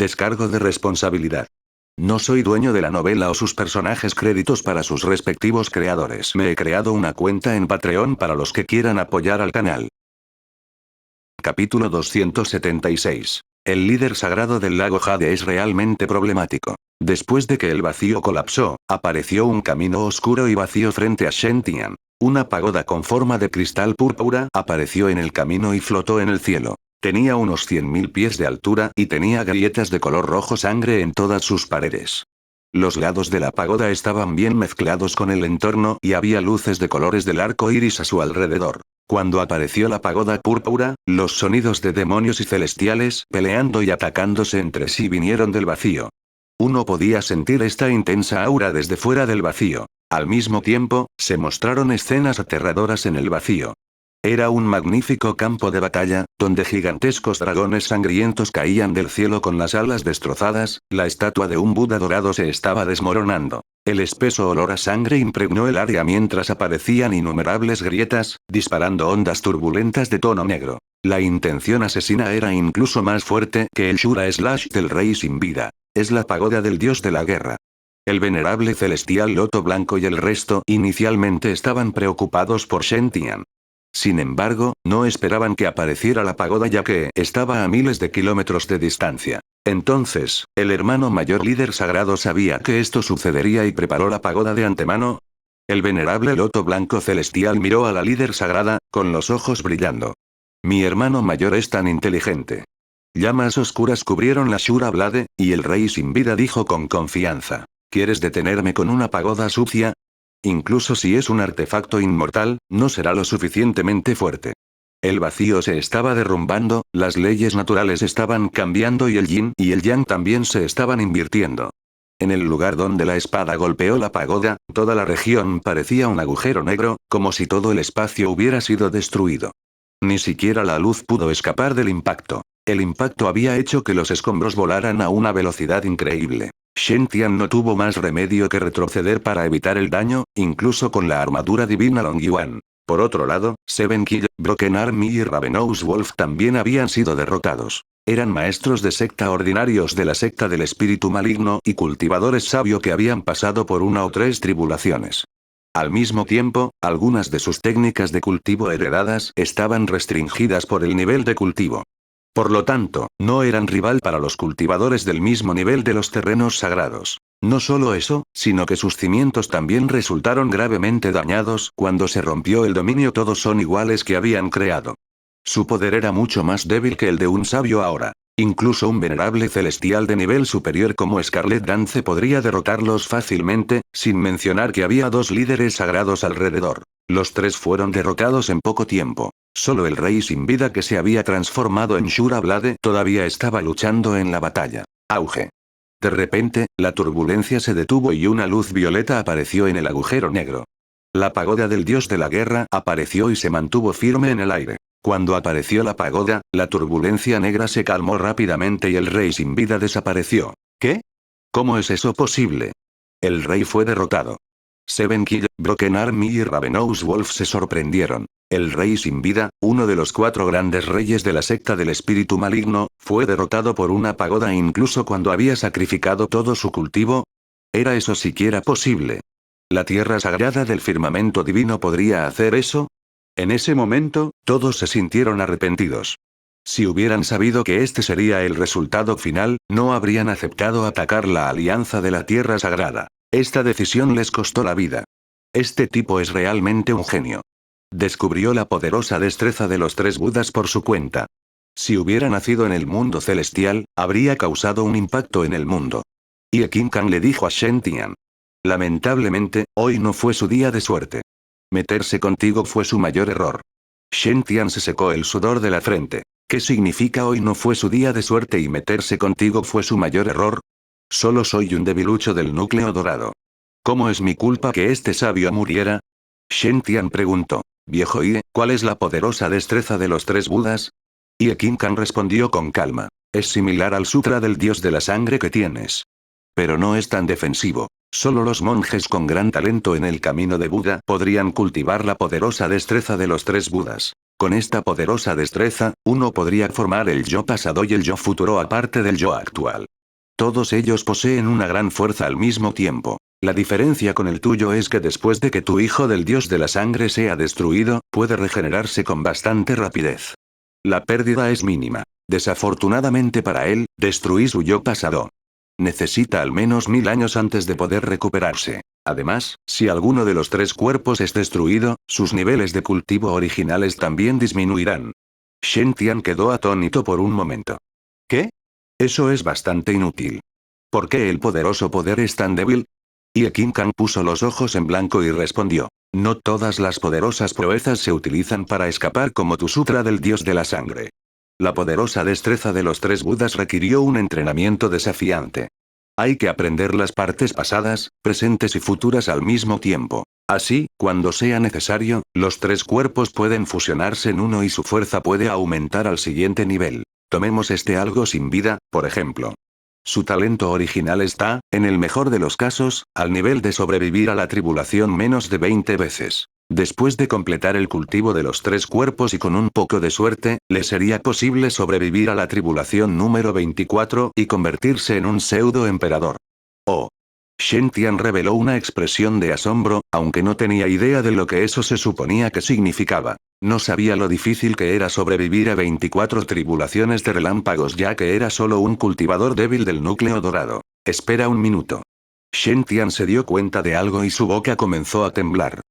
Descargo de responsabilidad. No soy dueño de la novela o sus personajes, créditos para sus respectivos creadores. Me he creado una cuenta en Patreon para los que quieran apoyar al canal. Capítulo 276. El líder sagrado del lago Jade es realmente problemático. Después de que el vacío colapsó, apareció un camino oscuro y vacío frente a Shen Tian. Una pagoda con forma de cristal púrpura apareció en el camino y flotó en el cielo. Tenía unos 100.000 pies de altura y tenía grietas de color rojo sangre en todas sus paredes. Los lados de la pagoda estaban bien mezclados con el entorno y había luces de colores del arco iris a su alrededor. Cuando apareció la pagoda púrpura, los sonidos de demonios y celestiales peleando y atacándose entre sí vinieron del vacío. Uno podía sentir esta intensa aura desde fuera del vacío. Al mismo tiempo, se mostraron escenas aterradoras en el vacío. Era un magnífico campo de batalla, donde gigantescos dragones sangrientos caían del cielo con las alas destrozadas, la estatua de un Buda dorado se estaba desmoronando. El espeso olor a sangre impregnó el área mientras aparecían innumerables grietas, disparando ondas turbulentas de tono negro. La intención asesina era incluso más fuerte que el Shura Slash del rey sin vida. Es la pagoda del dios de la guerra. El venerable celestial Loto Blanco y el resto inicialmente estaban preocupados por Shen Tian. Sin embargo, no esperaban que apareciera la pagoda ya que estaba a miles de kilómetros de distancia. Entonces, el hermano mayor líder sagrado sabía que esto sucedería y preparó la pagoda de antemano. El venerable Loto Blanco Celestial miró a la líder sagrada, con los ojos brillando. Mi hermano mayor es tan inteligente. Llamas oscuras cubrieron la Shura Blade, y el rey sin vida dijo con confianza. ¿Quieres detenerme con una pagoda sucia? Incluso si es un artefacto inmortal, no será lo suficientemente fuerte. El vacío se estaba derrumbando, las leyes naturales estaban cambiando y el yin y el yang también se estaban invirtiendo. En el lugar donde la espada golpeó la pagoda, toda la región parecía un agujero negro, como si todo el espacio hubiera sido destruido. Ni siquiera la luz pudo escapar del impacto. El impacto había hecho que los escombros volaran a una velocidad increíble. Shen Tian no tuvo más remedio que retroceder para evitar el daño, incluso con la armadura divina Long Yuan. Por otro lado, Seven Kill, Broken Army y Ravenous Wolf también habían sido derrotados. Eran maestros de secta ordinarios de la secta del espíritu maligno y cultivadores sabio que habían pasado por una o tres tribulaciones. Al mismo tiempo, algunas de sus técnicas de cultivo heredadas estaban restringidas por el nivel de cultivo. Por lo tanto, no eran rival para los cultivadores del mismo nivel de los terrenos sagrados. No solo eso, sino que sus cimientos también resultaron gravemente dañados cuando se rompió el dominio todos son iguales que habían creado. Su poder era mucho más débil que el de un sabio ahora. Incluso un venerable celestial de nivel superior como Scarlet Dance podría derrotarlos fácilmente, sin mencionar que había dos líderes sagrados alrededor. Los tres fueron derrotados en poco tiempo. Solo el rey sin vida que se había transformado en Shura Blade todavía estaba luchando en la batalla. Auge. De repente, la turbulencia se detuvo y una luz violeta apareció en el agujero negro. La pagoda del dios de la guerra apareció y se mantuvo firme en el aire. Cuando apareció la pagoda, la turbulencia negra se calmó rápidamente y el rey sin vida desapareció. ¿Qué? ¿Cómo es eso posible? El rey fue derrotado. Seven Kill, Broken Army y Ravenous Wolf se sorprendieron. El rey sin vida, uno de los 4 grandes reyes de la secta del espíritu maligno, fue derrotado por una pagoda incluso cuando había sacrificado todo su cultivo. ¿Era eso siquiera posible? ¿La tierra sagrada del firmamento divino podría hacer eso? En ese momento, todos se sintieron arrepentidos. Si hubieran sabido que este sería el resultado final, no habrían aceptado atacar la alianza de la tierra sagrada. Esta decisión les costó la vida. Este tipo es realmente un genio. Descubrió la poderosa destreza de los 3 Budas por su cuenta. Si hubiera nacido en el mundo celestial, habría causado un impacto en el mundo. Y Qin Kang le dijo a Shen Tian. Lamentablemente, hoy no fue su día de suerte. Meterse contigo fue su mayor error. Shen Tian se secó el sudor de la frente. ¿Qué significa hoy no fue su día de suerte y meterse contigo fue su mayor error? Solo soy un debilucho del núcleo dorado. ¿Cómo es mi culpa que este sabio muriera? Shen Tian preguntó. Viejo Ie, ¿cuál es la poderosa destreza de los 3 Budas? Ie Qin Kang respondió con calma. Es similar al sutra del dios de la sangre que tienes. Pero no es tan defensivo. Solo los monjes con gran talento en el camino de Buda podrían cultivar la poderosa destreza de los 3 Budas. Con esta poderosa destreza, uno podría formar el yo pasado y el yo futuro aparte del yo actual. Todos ellos poseen una gran fuerza al mismo tiempo. La diferencia con el tuyo es que después de que tu hijo del dios de la sangre sea destruido, puede regenerarse con bastante rapidez. La pérdida es mínima. Desafortunadamente para él, destruí su yo pasado. Necesita al menos 1000 años antes de poder recuperarse. Además, si alguno de los 3 cuerpos es destruido, sus niveles de cultivo originales también disminuirán. Shen Tian quedó atónito por un momento. ¿Qué? Eso es bastante inútil. ¿Por qué el poderoso poder es tan débil? Y Qin Kang puso los ojos en blanco y respondió. No todas las poderosas proezas se utilizan para escapar como tu sutra del dios de la sangre. La poderosa destreza de los 3 Budas requirió un entrenamiento desafiante. Hay que aprender las partes pasadas, presentes y futuras al mismo tiempo. Así, cuando sea necesario, los 3 cuerpos pueden fusionarse en uno y su fuerza puede aumentar al siguiente nivel. Tomemos este algo sin vida, por ejemplo. Su talento original está, en el mejor de los casos, al nivel de sobrevivir a la tribulación menos de 20 veces. Después de completar el cultivo de los 3 cuerpos y con un poco de suerte, le sería posible sobrevivir a la tribulación número 24 y convertirse en un pseudo-emperador. Oh. Shen Tian reveló una expresión de asombro, aunque no tenía idea de lo que eso se suponía que significaba. No sabía lo difícil que era sobrevivir a 24 tribulaciones de relámpagos ya que era solo un cultivador débil del núcleo dorado. Espera un minuto. Shen Tian se dio cuenta de algo y su boca comenzó a temblar.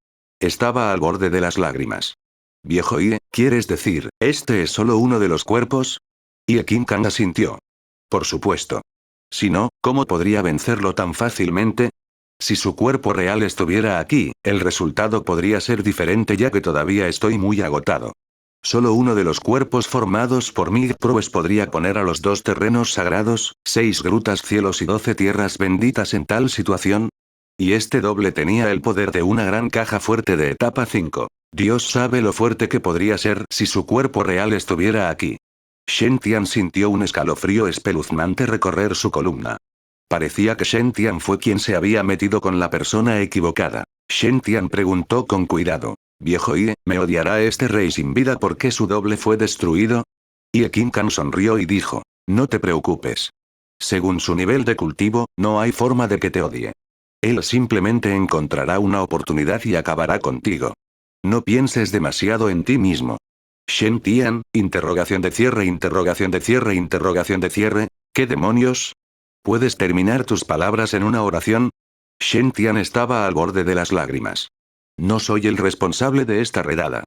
Estaba al borde de las lágrimas. Viejo Ie, ¿quieres decir, este es solo uno de los cuerpos? Y Qin Kang asintió. Por supuesto. Si no, ¿cómo podría vencerlo tan fácilmente? Si su cuerpo real estuviera aquí, el resultado podría ser diferente ya que todavía estoy muy agotado. Solo uno de los cuerpos formados por Migproes podría poner a los 2 terrenos sagrados, 6 grutas cielos y 12 tierras benditas en tal situación. Y este doble tenía el poder de una gran caja fuerte de etapa 5. Dios sabe lo fuerte que podría ser si su cuerpo real estuviera aquí. Shen Tian sintió un escalofrío espeluznante recorrer su columna. Parecía que Shen Tian fue quien se había metido con la persona equivocada. Shen Tian preguntó con cuidado. Viejo Ie, ¿me odiará este rey sin vida porque su doble fue destruido? Y Qin Kang sonrió y dijo. No te preocupes. Según su nivel de cultivo, no hay forma de que te odie. Él simplemente encontrará una oportunidad y acabará contigo. No pienses demasiado en ti mismo. Shen Tian, interrogación de cierre, interrogación de cierre, interrogación de cierre, ¿qué demonios? ¿Puedes terminar tus palabras en una oración? Shen Tian estaba al borde de las lágrimas. No soy el responsable de esta redada.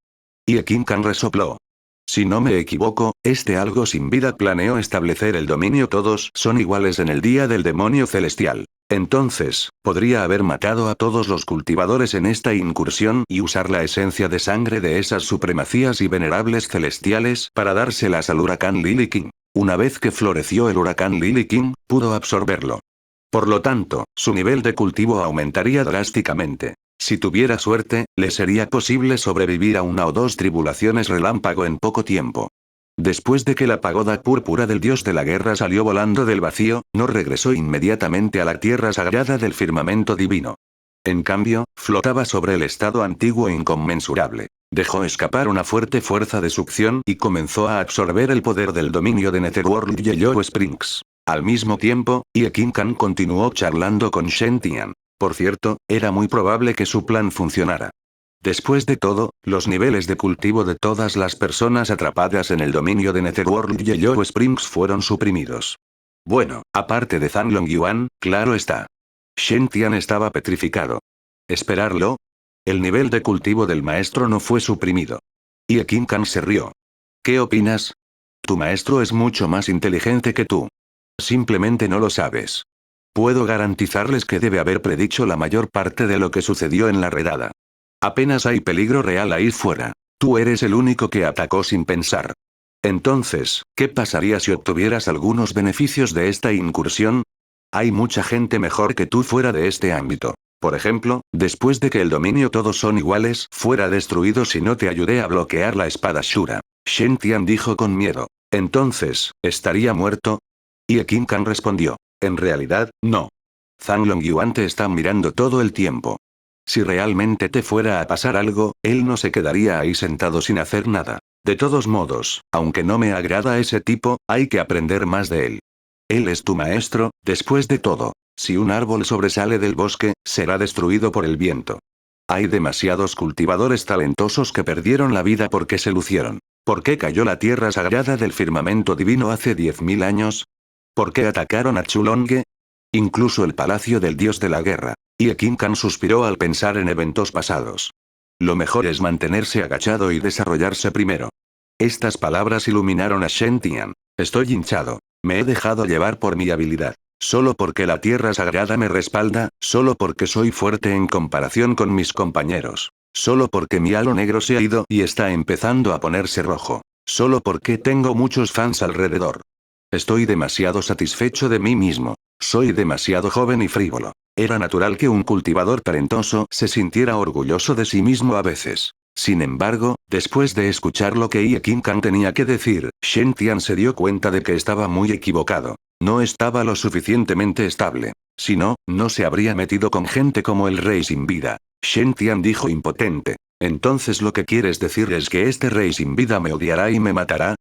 Y Qin Kang resopló. Si no me equivoco, este algo sin vida planeó establecer el dominio. Todos son iguales en el día del demonio celestial. Entonces, podría haber matado a todos los cultivadores en esta incursión y usar la esencia de sangre de esas supremacías y venerables celestiales para dárselas al huracán Lily King. Una vez que floreció el huracán Lily King, pudo absorberlo. Por lo tanto, su nivel de cultivo aumentaría drásticamente. Si tuviera suerte, le sería posible sobrevivir a 1 o 2 tribulaciones relámpago en poco tiempo. Después de que la pagoda púrpura del dios de la guerra salió volando del vacío, no regresó inmediatamente a la tierra sagrada del firmamento divino. En cambio, flotaba sobre el estado antiguo e inconmensurable. Dejó escapar una fuerte fuerza de succión y comenzó a absorber el poder del dominio de Netherworld y Yellow Springs. Al mismo tiempo, Qin Kang continuó charlando con Shen Tian. Por cierto, era muy probable que su plan funcionara. Después de todo, los niveles de cultivo de todas las personas atrapadas en el dominio de Netherworld y Yellow Springs fueron suprimidos. Bueno, aparte de Zanlong Yuan, claro está. Shen Tian estaba petrificado. ¿Esperarlo? El nivel de cultivo del maestro no fue suprimido. Y Qin Kang se rió. ¿Qué opinas? Tu maestro es mucho más inteligente que tú. Simplemente no lo sabes. Puedo garantizarles que debe haber predicho la mayor parte de lo que sucedió en la redada. Apenas hay peligro real ahí fuera. Tú eres el único que atacó sin pensar. Entonces, ¿qué pasaría si obtuvieras algunos beneficios de esta incursión? Hay mucha gente mejor que tú fuera de este ámbito. Por ejemplo, después de que el dominio todos son iguales fuera destruido si no te ayudé a bloquear la espada Shura. Shen Tian dijo con miedo. Entonces, ¿estaría muerto? Y Qin Kang respondió. En realidad, no. Zanlong Yuan te está mirando todo el tiempo. Si realmente te fuera a pasar algo, él no se quedaría ahí sentado sin hacer nada. De todos modos, aunque no me agrada ese tipo, hay que aprender más de él. Él es tu maestro, después de todo. Si un árbol sobresale del bosque, será destruido por el viento. Hay demasiados cultivadores talentosos que perdieron la vida porque se lucieron. ¿Por qué cayó la tierra sagrada del firmamento divino hace 10.000 años? ¿Por qué atacaron a Chulonge? Incluso el palacio del dios de la guerra. Y Kim Kan suspiró al pensar en eventos pasados. Lo mejor es mantenerse agachado y desarrollarse primero. Estas palabras iluminaron a Shen Tian. Estoy hinchado. Me he dejado llevar por mi habilidad. Solo porque la tierra sagrada me respalda, solo porque soy fuerte en comparación con mis compañeros. Solo porque mi halo negro se ha ido y está empezando a ponerse rojo. Solo porque tengo muchos fans alrededor. Estoy demasiado satisfecho de mí mismo. Soy demasiado joven y frívolo. Era natural que un cultivador talentoso se sintiera orgulloso de sí mismo a veces. Sin embargo, después de escuchar lo que Ye Kim Kan tenía que decir, Shen Tian se dio cuenta de que estaba muy equivocado. No estaba lo suficientemente estable. Si no, no se habría metido con gente como el rey sin vida. Shen Tian dijo impotente. Entonces lo que quieres decir es que este rey sin vida me odiará y me matará.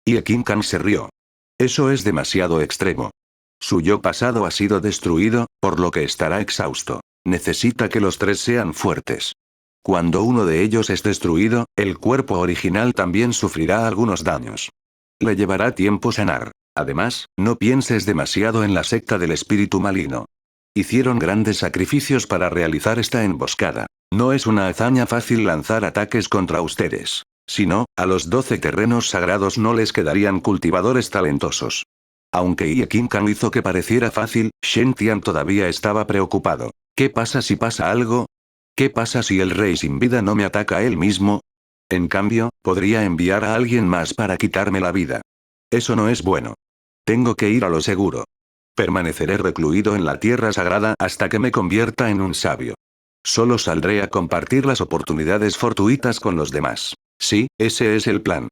Ye Kim Kan se rió. Eso es demasiado extremo. Su yo pasado ha sido destruido, por lo que estará exhausto. Necesita que los tres sean fuertes. Cuando uno de ellos es destruido, el cuerpo original también sufrirá algunos daños. Le llevará tiempo sanar. Además, no pienses demasiado en la secta del espíritu maligno. Hicieron grandes sacrificios para realizar esta emboscada. No es una hazaña fácil lanzar ataques contra ustedes. Si no, a los 12 terrenos sagrados no les quedarían cultivadores talentosos. Aunque Ye Kim Kan hizo que pareciera fácil, Shen Tian todavía estaba preocupado. ¿Qué pasa si pasa algo? ¿Qué pasa si el rey sin vida no me ataca él mismo? En cambio, podría enviar a alguien más para quitarme la vida. Eso no es bueno. Tengo que ir a lo seguro. Permaneceré recluido en la tierra sagrada hasta que me convierta en un sabio. Solo saldré a compartir las oportunidades fortuitas con los demás. Sí, ese es el plan.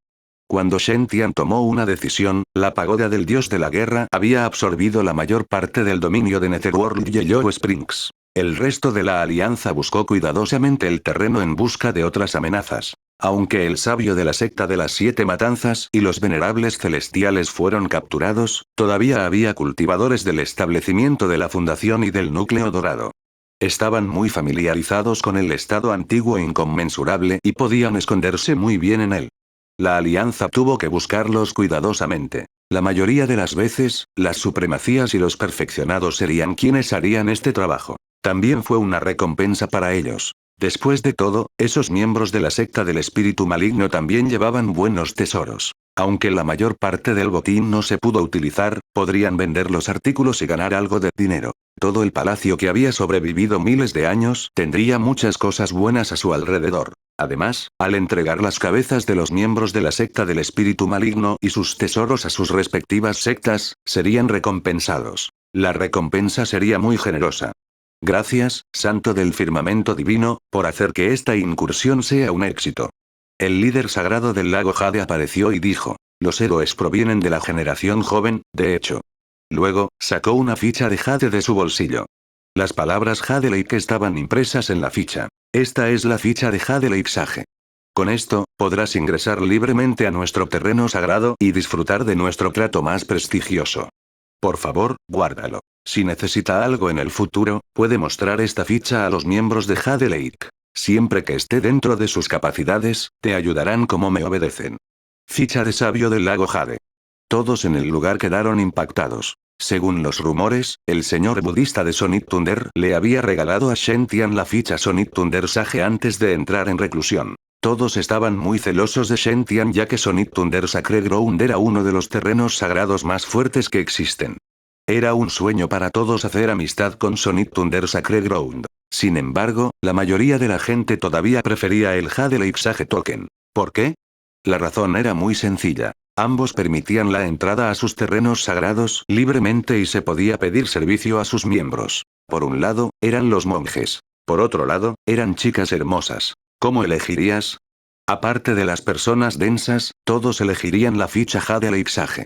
Cuando Shen Tian tomó una decisión, la pagoda del dios de la guerra había absorbido la mayor parte del dominio de Netherworld y Yellow Springs. El resto de la alianza buscó cuidadosamente el terreno en busca de otras amenazas. Aunque el sabio de la secta de las 7 matanzas y los venerables celestiales fueron capturados, todavía había cultivadores del establecimiento de la fundación y del núcleo dorado. Estaban muy familiarizados con el estado antiguo e inconmensurable y podían esconderse muy bien en él. La alianza tuvo que buscarlos cuidadosamente. La mayoría de las veces, las supremacías y los perfeccionados serían quienes harían este trabajo. También fue una recompensa para ellos. Después de todo, esos miembros de la secta del espíritu maligno también llevaban buenos tesoros. Aunque la mayor parte del botín no se pudo utilizar, podrían vender los artículos y ganar algo de dinero. Todo el palacio que había sobrevivido miles de años tendría muchas cosas buenas a su alrededor. Además, al entregar las cabezas de los miembros de la secta del espíritu maligno y sus tesoros a sus respectivas sectas, serían recompensados. La recompensa sería muy generosa. Gracias, Santo del Firmamento Divino, por hacer que esta incursión sea un éxito. El líder sagrado del lago Jade apareció y dijo: los héroes provienen de la generación joven, de hecho. Luego, sacó una ficha de Jade de su bolsillo. Las palabras Jade Lake estaban impresas en la ficha. Esta es la ficha de Jade Lake Sage. Con esto, podrás ingresar libremente a nuestro terreno sagrado y disfrutar de nuestro trato más prestigioso. Por favor, guárdalo. Si necesita algo en el futuro, puede mostrar esta ficha a los miembros de Jade Lake. Siempre que esté dentro de sus capacidades, te ayudarán como me obedecen. Ficha de sabio del lago Jade. Todos en el lugar quedaron impactados. Según los rumores, el señor budista de Sonic Thunder le había regalado a Shen Tian la ficha Sonic Thunder Sage antes de entrar en reclusión. Todos estaban muy celosos de Shen Tian ya que Sonic Thunder Sacred Ground era uno de los terrenos sagrados más fuertes que existen. Era un sueño para todos hacer amistad con Sonic Thunder Sacred Ground. Sin embargo, la mayoría de la gente todavía prefería el Jade Lake Sage Token. ¿Por qué? La razón era muy sencilla. Ambos permitían la entrada a sus terrenos sagrados libremente y se podía pedir servicio a sus miembros. Por un lado, eran los monjes. Por otro lado, eran chicas hermosas. ¿Cómo elegirías? Aparte de las personas densas, todos elegirían la ficha Jade Lake Sage.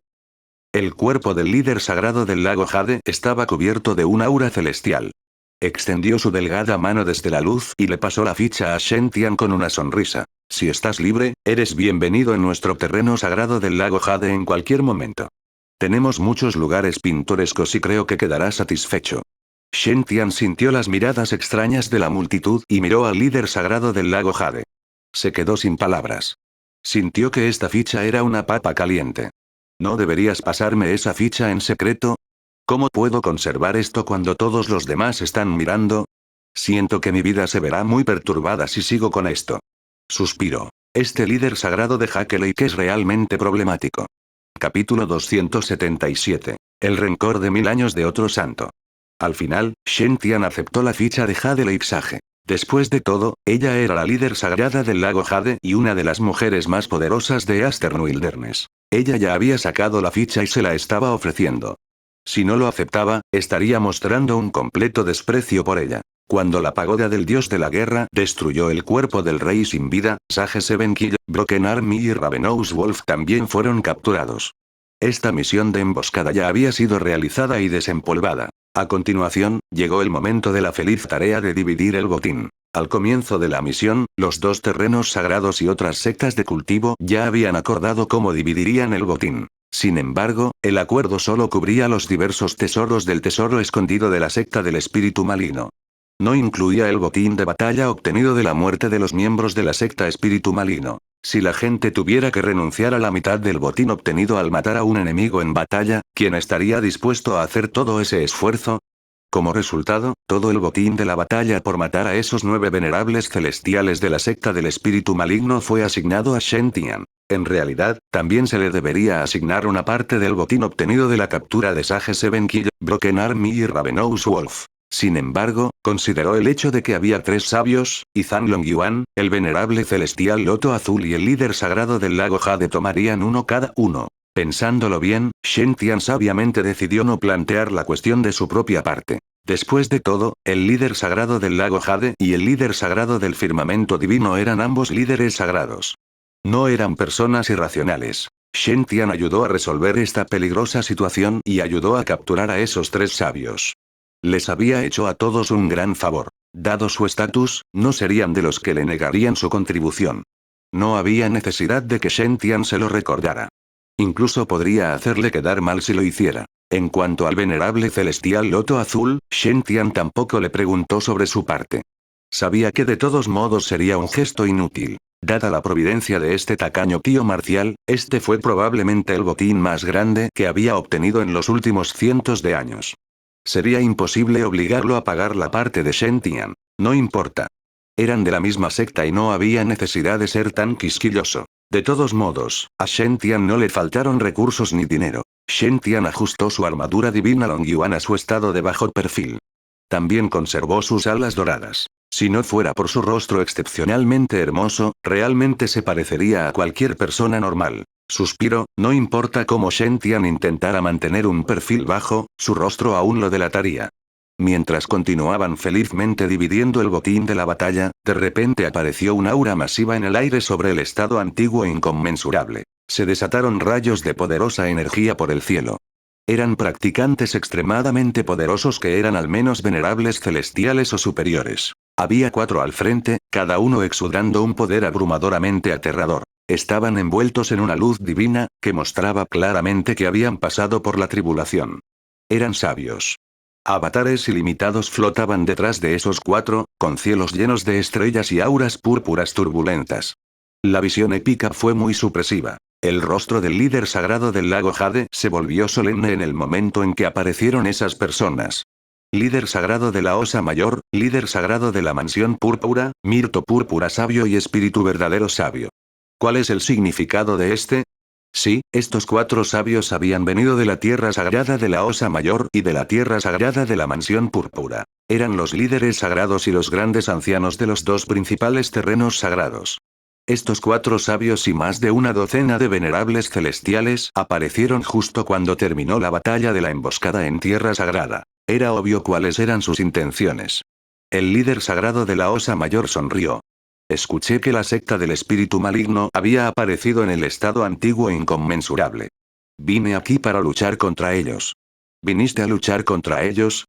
El cuerpo del líder sagrado del lago Jade estaba cubierto de un aura celestial. Extendió su delgada mano desde la luz y le pasó la ficha a Shen Tian con una sonrisa. Si estás libre, eres bienvenido en nuestro terreno sagrado del lago Jade en cualquier momento. Tenemos muchos lugares pintorescos y creo que quedará satisfecho. Shen Tian sintió las miradas extrañas de la multitud y miró al líder sagrado del lago Jade. Se quedó sin palabras. Sintió que esta ficha era una papa caliente. ¿No deberías pasarme esa ficha en secreto? ¿Cómo puedo conservar esto cuando todos los demás están mirando? Siento que mi vida se verá muy perturbada si sigo con esto. Suspiró. Este líder sagrado de Jaque Lake es realmente problemático. Capítulo 277. El rencor de 1000 años de otro santo. Al final, Shen Tian aceptó la ficha de Jade Lake Sage. Después de todo, ella era la líder sagrada del lago Jade y una de las mujeres más poderosas de Eastern Wilderness. Ella ya había sacado la ficha y se la estaba ofreciendo. Si no lo aceptaba, estaría mostrando un completo desprecio por ella. Cuando la pagoda del dios de la guerra destruyó el cuerpo del rey sin vida, Sage Seven Kill, Broken Army y Ravenous Wolf también fueron capturados. Esta misión de emboscada ya había sido realizada y desempolvada. A continuación, llegó el momento de la feliz tarea de dividir el botín. Al comienzo de la misión, los dos terrenos sagrados y otras sectas de cultivo ya habían acordado cómo dividirían el botín. Sin embargo, el acuerdo solo cubría los diversos tesoros del tesoro escondido de la secta del espíritu maligno. No incluía el botín de batalla obtenido de la muerte de los miembros de la secta espíritu maligno. Si la gente tuviera que renunciar a la mitad del botín obtenido al matar a un enemigo en batalla, ¿quién estaría dispuesto a hacer todo ese esfuerzo? Como resultado, todo el botín de la batalla por matar a esos 9 venerables celestiales de la secta del espíritu maligno fue asignado a Shen Tian. En realidad, también se le debería asignar una parte del botín obtenido de la captura de Sage Seven Kill, Broken Army y Ravenous Wolf. Sin embargo, consideró el hecho de que había 3 sabios, y Zhang Longyuan, el venerable celestial Loto Azul y el líder sagrado del lago Jade tomarían uno cada uno. Pensándolo bien, Shen Tian sabiamente decidió no plantear la cuestión de su propia parte. Después de todo, el líder sagrado del lago Jade y el líder sagrado del firmamento divino eran ambos líderes sagrados. No eran personas irracionales. Shen Tian ayudó a resolver esta peligrosa situación y ayudó a capturar a esos 3 sabios. Les había hecho a todos un gran favor. Dado su estatus, no serían de los que le negarían su contribución. No había necesidad de que Shen Tian se lo recordara. Incluso podría hacerle quedar mal si lo hiciera. En cuanto al venerable celestial Loto Azul, Shen Tian tampoco le preguntó sobre su parte. Sabía que de todos modos sería un gesto inútil. Dada la providencia de este tacaño tío marcial, este fue probablemente el botín más grande que había obtenido en los últimos cientos de años. Sería imposible obligarlo a pagar la parte de Shen Tian. No importa. Eran de la misma secta y no había necesidad de ser tan quisquilloso. De todos modos, a Shen Tian no le faltaron recursos ni dinero. Shen Tian ajustó su armadura divina Longyuan a su estado de bajo perfil. También conservó sus alas doradas. Si no fuera por su rostro excepcionalmente hermoso, realmente se parecería a cualquier persona normal. Suspiró, no importa cómo Shen Tian intentara mantener un perfil bajo, su rostro aún lo delataría. Mientras continuaban felizmente dividiendo el botín de la batalla, de repente apareció un aura masiva en el aire sobre el estado antiguo e inconmensurable. Se desataron rayos de poderosa energía por el cielo. Eran practicantes extremadamente poderosos que eran al menos venerables celestiales o superiores. Había 4 al frente, cada uno exudando un poder abrumadoramente aterrador. Estaban envueltos en una luz divina, que mostraba claramente que habían pasado por la tribulación. Eran sabios. Avatares ilimitados flotaban detrás de esos 4, con cielos llenos de estrellas y auras púrpuras turbulentas. La visión épica fue muy supresiva. El rostro del líder sagrado del lago Jade se volvió solemne en el momento en que aparecieron esas personas. Líder sagrado de la Osa Mayor, líder sagrado de la Mansión Púrpura, Mirto Púrpura sabio y espíritu verdadero sabio. ¿Cuál es el significado de este? Sí, estos 4 sabios habían venido de la tierra sagrada de la Osa Mayor y de la tierra sagrada de la Mansión Púrpura. Eran los líderes sagrados y los grandes ancianos de los 2 principales terrenos sagrados. Estos 4 sabios y más de una docena de venerables celestiales aparecieron justo cuando terminó la batalla de la emboscada en tierra sagrada. Era obvio cuáles eran sus intenciones. El líder sagrado de la Osa Mayor sonrió. Escuché que la secta del espíritu maligno había aparecido en el estado antiguo e inconmensurable. Vine aquí para luchar contra ellos. ¿Viniste a luchar contra ellos?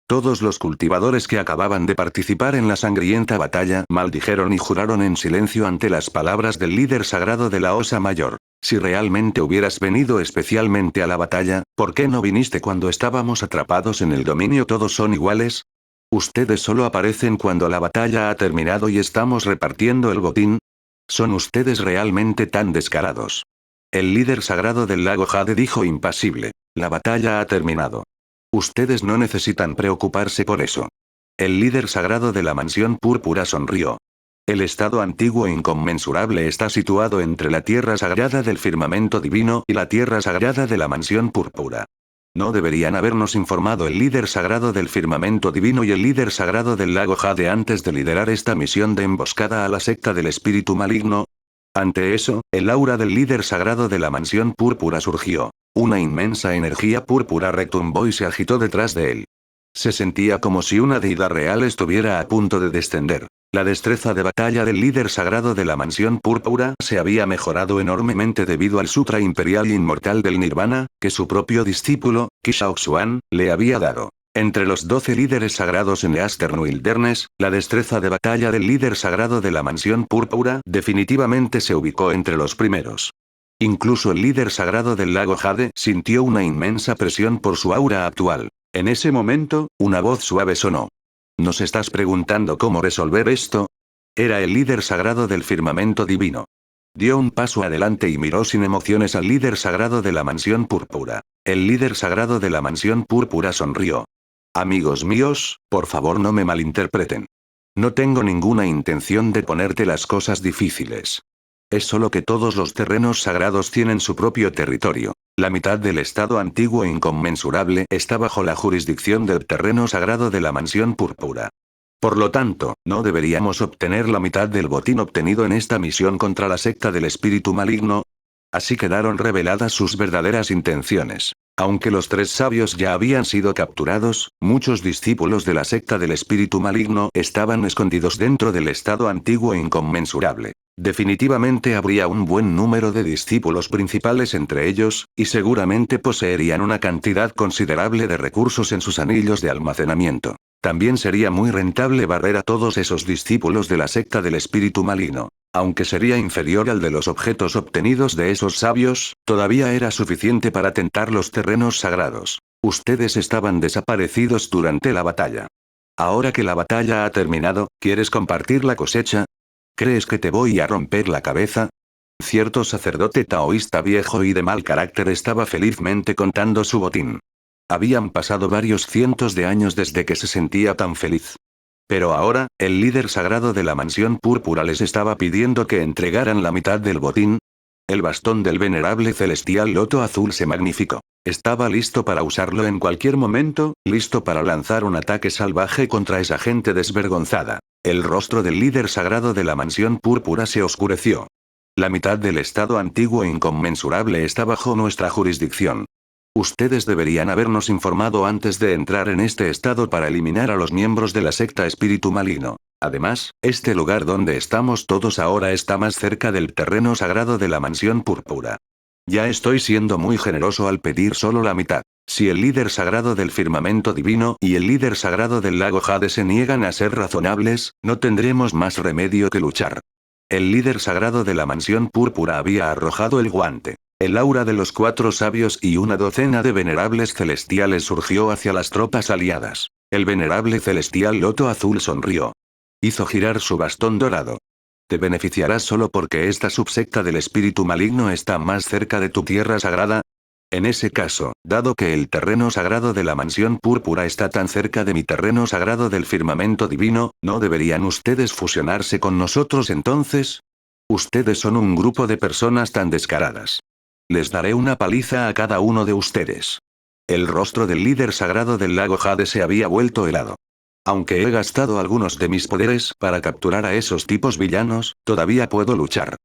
Todos los cultivadores que acababan de participar en la sangrienta batalla maldijeron y juraron en silencio ante las palabras del líder sagrado de la Osa Mayor. Si realmente hubieras venido especialmente a la batalla, ¿por qué no viniste cuando estábamos atrapados en el dominio? ¿Todos son iguales? Ustedes solo aparecen cuando la batalla ha terminado y estamos repartiendo el botín. ¿Son ustedes realmente tan descarados? El líder sagrado del lago Jade dijo impasible. La batalla ha terminado. Ustedes no necesitan preocuparse por eso. El líder sagrado de la mansión púrpura sonrió. El estado antiguo e inconmensurable está situado entre la tierra sagrada del firmamento divino y la tierra sagrada de la mansión púrpura. No deberían habernos informado el líder sagrado del firmamento divino y el líder sagrado del lago Jade antes de liderar esta misión de emboscada a la secta del espíritu maligno. Ante eso, el aura del líder sagrado de la mansión púrpura surgió. Una inmensa energía púrpura retumbó y se agitó detrás de él. Se sentía como si una deidad real estuviera a punto de descender. La destreza de batalla del líder sagrado de la mansión púrpura se había mejorado enormemente debido al sutra imperial e inmortal del Nirvana, que su propio discípulo, Kshaoxuan, le había dado. Entre los 12 líderes sagrados en Eastern Wilderness, la destreza de batalla del líder sagrado de la mansión púrpura definitivamente se ubicó entre los primeros. Incluso el líder sagrado del lago Jade sintió una inmensa presión por su aura actual. En ese momento, una voz suave sonó. ¿Nos estás preguntando cómo resolver esto? Era el líder sagrado del firmamento divino. Dio un paso adelante y miró sin emociones al líder sagrado de la mansión púrpura. El líder sagrado de la mansión púrpura sonrió. Amigos míos, por favor no me malinterpreten. No tengo ninguna intención de ponerte las cosas difíciles. Es solo que todos los terrenos sagrados tienen su propio territorio. La mitad del estado antiguo e inconmensurable está bajo la jurisdicción del terreno sagrado de la mansión púrpura. Por lo tanto, no deberíamos obtener la mitad del botín obtenido en esta misión contra la secta del espíritu maligno. Así quedaron reveladas sus verdaderas intenciones. Aunque los 3 sabios ya habían sido capturados, muchos discípulos de la secta del espíritu maligno estaban escondidos dentro del estado antiguo e inconmensurable. Definitivamente habría un buen número de discípulos principales entre ellos, y seguramente poseerían una cantidad considerable de recursos en sus anillos de almacenamiento. También sería muy rentable barrer a todos esos discípulos de la secta del espíritu maligno. Aunque sería inferior al de los objetos obtenidos de esos sabios, todavía era suficiente para tentar los terrenos sagrados. Ustedes estaban desaparecidos durante la batalla. Ahora que la batalla ha terminado, ¿quieres compartir la cosecha? ¿Crees que te voy a romper la cabeza? Cierto sacerdote taoísta viejo y de mal carácter estaba felizmente contando su botín. Habían pasado varios cientos de años desde que se sentía tan feliz. Pero ahora, el líder sagrado de la mansión púrpura les estaba pidiendo que entregaran la mitad del botín. El bastón del venerable celestial loto azul se magnificó. Estaba listo para usarlo en cualquier momento, listo para lanzar un ataque salvaje contra esa gente desvergonzada. El rostro del líder sagrado de la mansión púrpura se oscureció. La mitad del estado antiguo e inconmensurable está bajo nuestra jurisdicción. Ustedes deberían habernos informado antes de entrar en este estado para eliminar a los miembros de la secta espíritu maligno. Además, este lugar donde estamos todos ahora está más cerca del terreno sagrado de la mansión púrpura. Ya estoy siendo muy generoso al pedir solo la mitad. Si el líder sagrado del firmamento divino y el líder sagrado del lago Jade se niegan a ser razonables, no tendremos más remedio que luchar. El líder sagrado de la mansión púrpura había arrojado el guante. El aura de los 4 sabios y una docena de venerables celestiales surgió hacia las tropas aliadas. El venerable celestial loto azul sonrió. Hizo girar su bastón dorado. Te beneficiarás solo porque esta subsecta del espíritu maligno está más cerca de tu tierra sagrada. En ese caso, dado que el terreno sagrado de la mansión púrpura está tan cerca de mi terreno sagrado del firmamento divino, ¿no deberían ustedes fusionarse con nosotros entonces? Ustedes son un grupo de personas tan descaradas. Les daré una paliza a cada uno de ustedes. El rostro del líder sagrado del lago Jade se había vuelto helado. Aunque he gastado algunos de mis poderes para capturar a esos tipos villanos, todavía puedo luchar.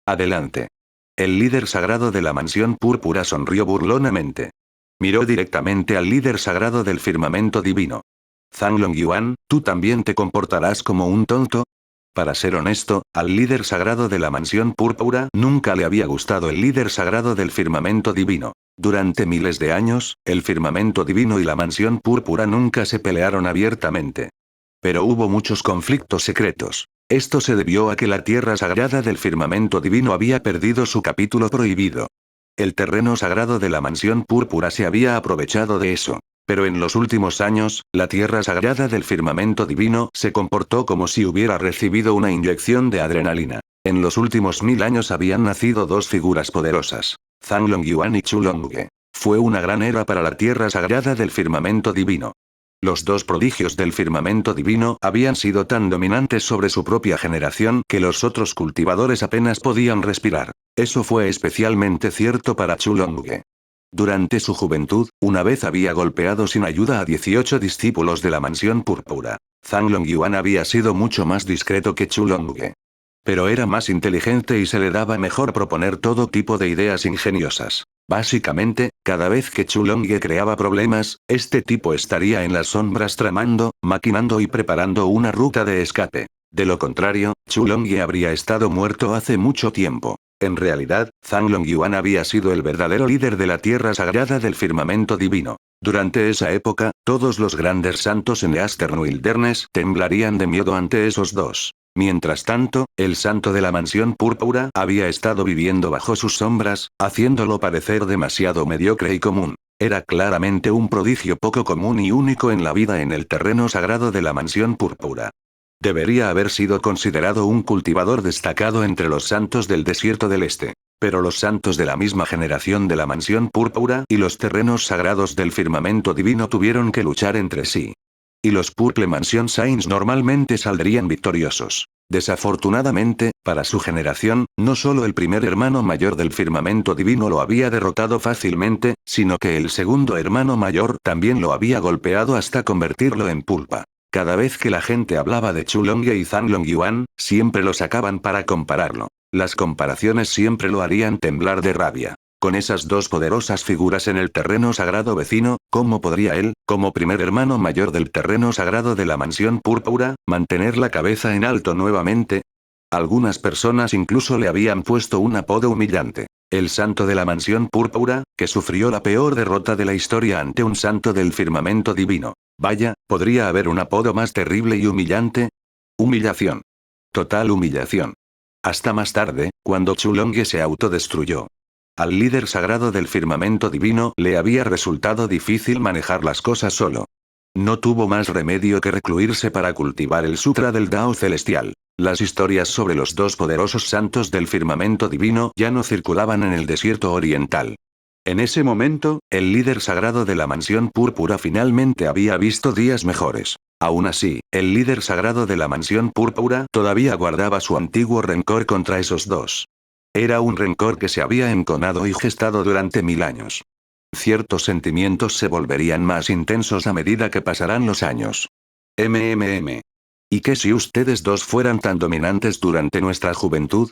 Adelante. El líder sagrado de la mansión púrpura sonrió burlonamente. Miró directamente al líder sagrado del firmamento divino. Zanglong Yuan, ¿tú también te comportarás como un tonto? Para ser honesto, al líder sagrado de la mansión púrpura nunca le había gustado el líder sagrado del firmamento divino. Durante miles de años, el firmamento divino y la mansión púrpura nunca se pelearon abiertamente. Pero hubo muchos conflictos secretos. Esto se debió a que la tierra sagrada del firmamento divino había perdido su capítulo prohibido. El terreno sagrado de la mansión púrpura se había aprovechado de eso. Pero en los últimos años, la tierra sagrada del firmamento divino se comportó como si hubiera recibido una inyección de adrenalina. En los últimos 1000 años habían nacido dos figuras poderosas, Zanglong Yuan y Chulongge. Fue una gran era para la tierra sagrada del firmamento divino. Los dos prodigios del firmamento divino habían sido tan dominantes sobre su propia generación que los otros cultivadores apenas podían respirar. Eso fue especialmente cierto para Chulongge. Durante su juventud, una vez había golpeado sin ayuda a 18 discípulos de la mansión púrpura. Zanglong Yuan había sido mucho más discreto que Chulongge. Pero era más inteligente y se le daba mejor proponer todo tipo de ideas ingeniosas. Básicamente, cada vez que Chulongge creaba problemas, este tipo estaría en las sombras tramando, maquinando y preparando una ruta de escape. De lo contrario, Chulongge habría estado muerto hace mucho tiempo. En realidad, Zanglong Yuan había sido el verdadero líder de la tierra sagrada del firmamento divino. Durante esa época, todos los grandes santos en Eastern Wilderness temblarían de miedo ante esos dos. Mientras tanto, el santo de la mansión púrpura había estado viviendo bajo sus sombras, haciéndolo parecer demasiado mediocre y común. Era claramente un prodigio poco común y único en la vida en el terreno sagrado de la mansión púrpura. Debería haber sido considerado un cultivador destacado entre los santos del desierto del este. Pero los santos de la misma generación de la mansión púrpura y los terrenos sagrados del firmamento divino tuvieron que luchar entre sí. Y los Purple Mansion Saints normalmente saldrían victoriosos. Desafortunadamente, para su generación, no solo el primer hermano mayor del firmamento divino lo había derrotado fácilmente, sino que el segundo hermano mayor también lo había golpeado hasta convertirlo en pulpa. Cada vez que la gente hablaba de Chulongge y Zanglong Yuan, siempre lo sacaban para compararlo. Las comparaciones siempre lo harían temblar de rabia. Con esas dos poderosas figuras en el terreno sagrado vecino, ¿cómo podría él, como primer hermano mayor del terreno sagrado de la mansión púrpura, mantener la cabeza en alto nuevamente? Algunas personas incluso le habían puesto un apodo humillante. El santo de la mansión púrpura, que sufrió la peor derrota de la historia ante un santo del firmamento divino. Vaya, ¿podría haber un apodo más terrible y humillante? Humillación. Total humillación. Hasta más tarde, cuando Chulongge se autodestruyó. Al líder sagrado del firmamento divino le había resultado difícil manejar las cosas solo. No tuvo más remedio que recluirse para cultivar el sutra del Dao celestial. Las historias sobre los dos poderosos santos del firmamento divino ya no circulaban en el desierto oriental. En ese momento, el líder sagrado de la mansión púrpura finalmente había visto días mejores. Aún así, el líder sagrado de la mansión púrpura todavía guardaba su antiguo rencor contra esos dos. Era un rencor que se había enconado y gestado durante 1000 años. Ciertos sentimientos se volverían más intensos a medida que pasaran los años. ¿Y qué si ustedes dos fueran tan dominantes durante nuestra juventud?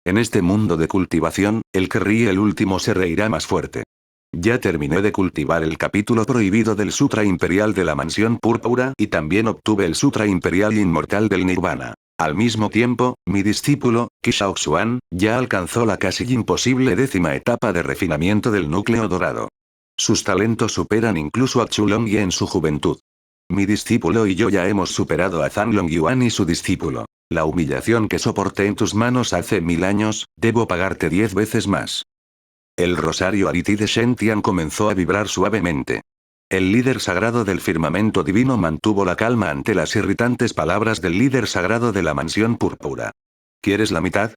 En este mundo de cultivación, el que ríe el último se reirá más fuerte. Ya terminé de cultivar el capítulo prohibido del Sutra Imperial de la Mansión Púrpura y también obtuve el Sutra Imperial Inmortal del Nirvana. Al mismo tiempo, mi discípulo, Qiao-Xuan, ya alcanzó la casi imposible 10ª etapa de refinamiento del núcleo dorado. Sus talentos superan incluso a Chulongge en su juventud. Mi discípulo y yo ya hemos superado a Zanglong Yuan y su discípulo. La humillación que soporté en tus manos hace 1000 años, debo pagarte 10 veces más. El rosario Ariti de Shen-Tian comenzó a vibrar suavemente. El líder sagrado del firmamento divino mantuvo la calma ante las irritantes palabras del líder sagrado de la mansión púrpura. ¿Quieres la mitad?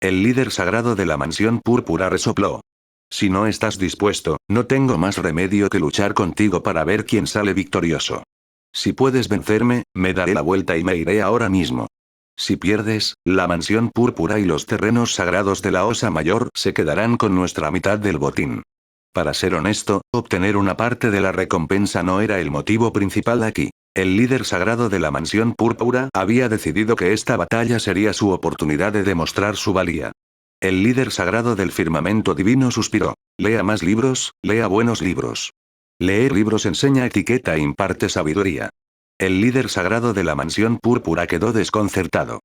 El líder sagrado de la mansión púrpura resopló. Si no estás dispuesto, no tengo más remedio que luchar contigo para ver quién sale victorioso. Si puedes vencerme, me daré la vuelta y me iré ahora mismo. Si pierdes, la mansión púrpura y los terrenos sagrados de la Osa Mayor se quedarán con nuestra mitad del botín. Para ser honesto, obtener una parte de la recompensa no era el motivo principal aquí. El líder sagrado de la mansión púrpura había decidido que esta batalla sería su oportunidad de demostrar su valía. El líder sagrado del firmamento divino suspiró. Lea más libros, lea buenos libros. Leer libros enseña etiqueta e imparte sabiduría. El líder sagrado de la mansión púrpura quedó desconcertado.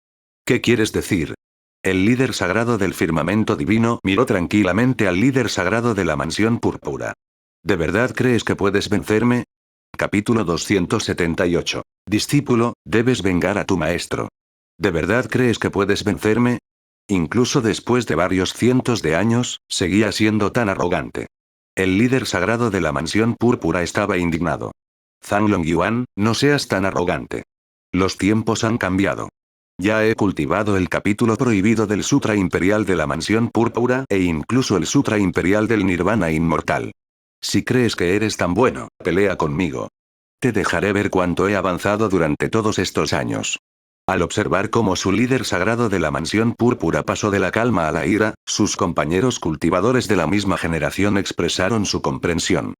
¿Qué quieres decir? El líder sagrado del firmamento divino miró tranquilamente al líder sagrado de la mansión púrpura. ¿De verdad crees que puedes vencerme? Capítulo 278. Discípulo, debes vengar a tu maestro. ¿De verdad crees que puedes vencerme? Incluso después de varios cientos de años, seguía siendo tan arrogante. El líder sagrado de la mansión púrpura estaba indignado. Zanglong Yuan, no seas tan arrogante. Los tiempos han cambiado. Ya he cultivado el capítulo prohibido del Sutra Imperial de la Mansión Púrpura e incluso el Sutra Imperial del Nirvana Inmortal. Si crees que eres tan bueno, pelea conmigo. Te dejaré ver cuánto he avanzado durante todos estos años. Al observar cómo su líder sagrado de la Mansión Púrpura pasó de la calma a la ira, sus compañeros cultivadores de la misma generación expresaron su comprensión.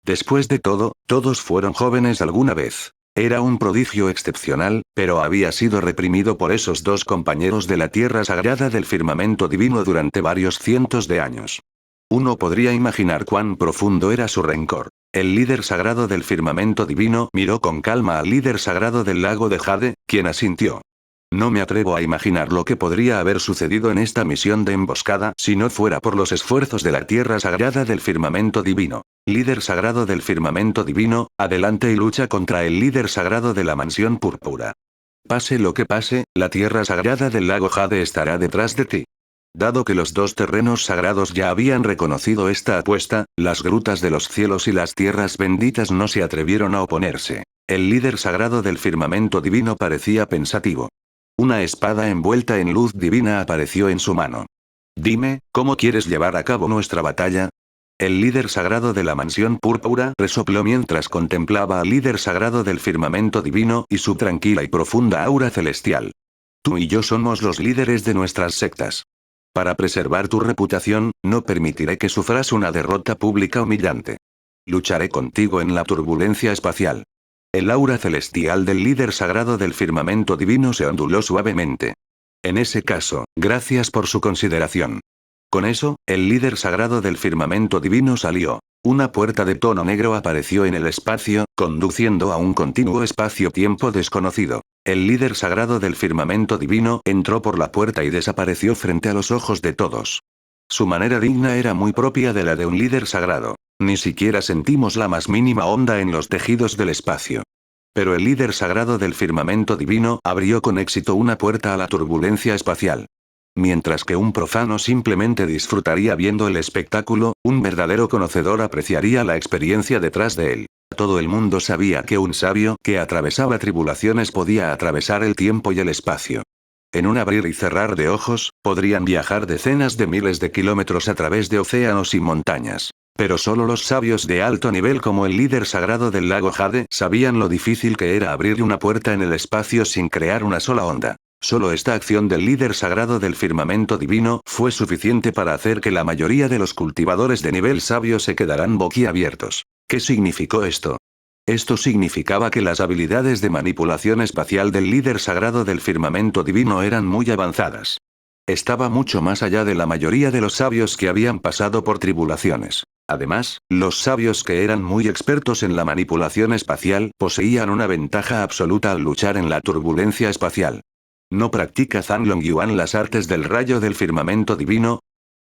Después de todo, todos fueron jóvenes alguna vez. Era un prodigio excepcional, pero había sido reprimido por esos dos compañeros de la tierra sagrada del firmamento divino durante varios cientos de años. Uno podría imaginar cuán profundo era su rencor. El líder sagrado del firmamento divino miró con calma al líder sagrado del lago de Jade, quien asintió. No me atrevo a imaginar lo que podría haber sucedido en esta misión de emboscada si no fuera por los esfuerzos de la tierra sagrada del firmamento divino. Líder sagrado del firmamento divino, adelante y lucha contra el líder sagrado de la mansión púrpura. Pase lo que pase, la tierra sagrada del lago Jade estará detrás de ti. Dado que los dos terrenos sagrados ya habían reconocido esta apuesta, las grutas de los cielos y las tierras benditas no se atrevieron a oponerse. El líder sagrado del firmamento divino parecía pensativo. Una espada envuelta en luz divina apareció en su mano. Dime, ¿cómo quieres llevar a cabo nuestra batalla? El líder sagrado de la mansión púrpura resopló mientras contemplaba al líder sagrado del firmamento divino y su tranquila y profunda aura celestial. Tú y yo somos los líderes de nuestras sectas. Para preservar tu reputación, no permitiré que sufras una derrota pública humillante. Lucharé contigo en la turbulencia espacial. El aura celestial del líder sagrado del firmamento divino se onduló suavemente. En ese caso, gracias por su consideración. Con eso, el líder sagrado del firmamento divino salió. Una puerta de tono negro apareció en el espacio, conduciendo a un continuo espacio-tiempo desconocido. El líder sagrado del firmamento divino entró por la puerta y desapareció frente a los ojos de todos. Su manera digna era muy propia de la de un líder sagrado. Ni siquiera sentimos la más mínima onda en los tejidos del espacio. Pero el líder sagrado del firmamento divino abrió con éxito una puerta a la turbulencia espacial. Mientras que un profano simplemente disfrutaría viendo el espectáculo, un verdadero conocedor apreciaría la experiencia detrás de él. Todo el mundo sabía que un sabio que atravesaba tribulaciones podía atravesar el tiempo y el espacio. En un abrir y cerrar de ojos, podrían viajar decenas de miles de kilómetros a través de océanos y montañas. Pero solo los sabios de alto nivel como el líder sagrado del lago Jade sabían lo difícil que era abrir una puerta en el espacio sin crear una sola onda. Solo esta acción del líder sagrado del firmamento divino fue suficiente para hacer que la mayoría de los cultivadores de nivel sabio se quedaran boquiabiertos. ¿Qué significó esto? Esto significaba que las habilidades de manipulación espacial del líder sagrado del firmamento divino eran muy avanzadas. Estaba mucho más allá de la mayoría de los sabios que habían pasado por tribulaciones. Además, los sabios que eran muy expertos en la manipulación espacial poseían una ventaja absoluta al luchar en la turbulencia espacial. ¿No practica Zanglong Yuan las artes del rayo del firmamento divino?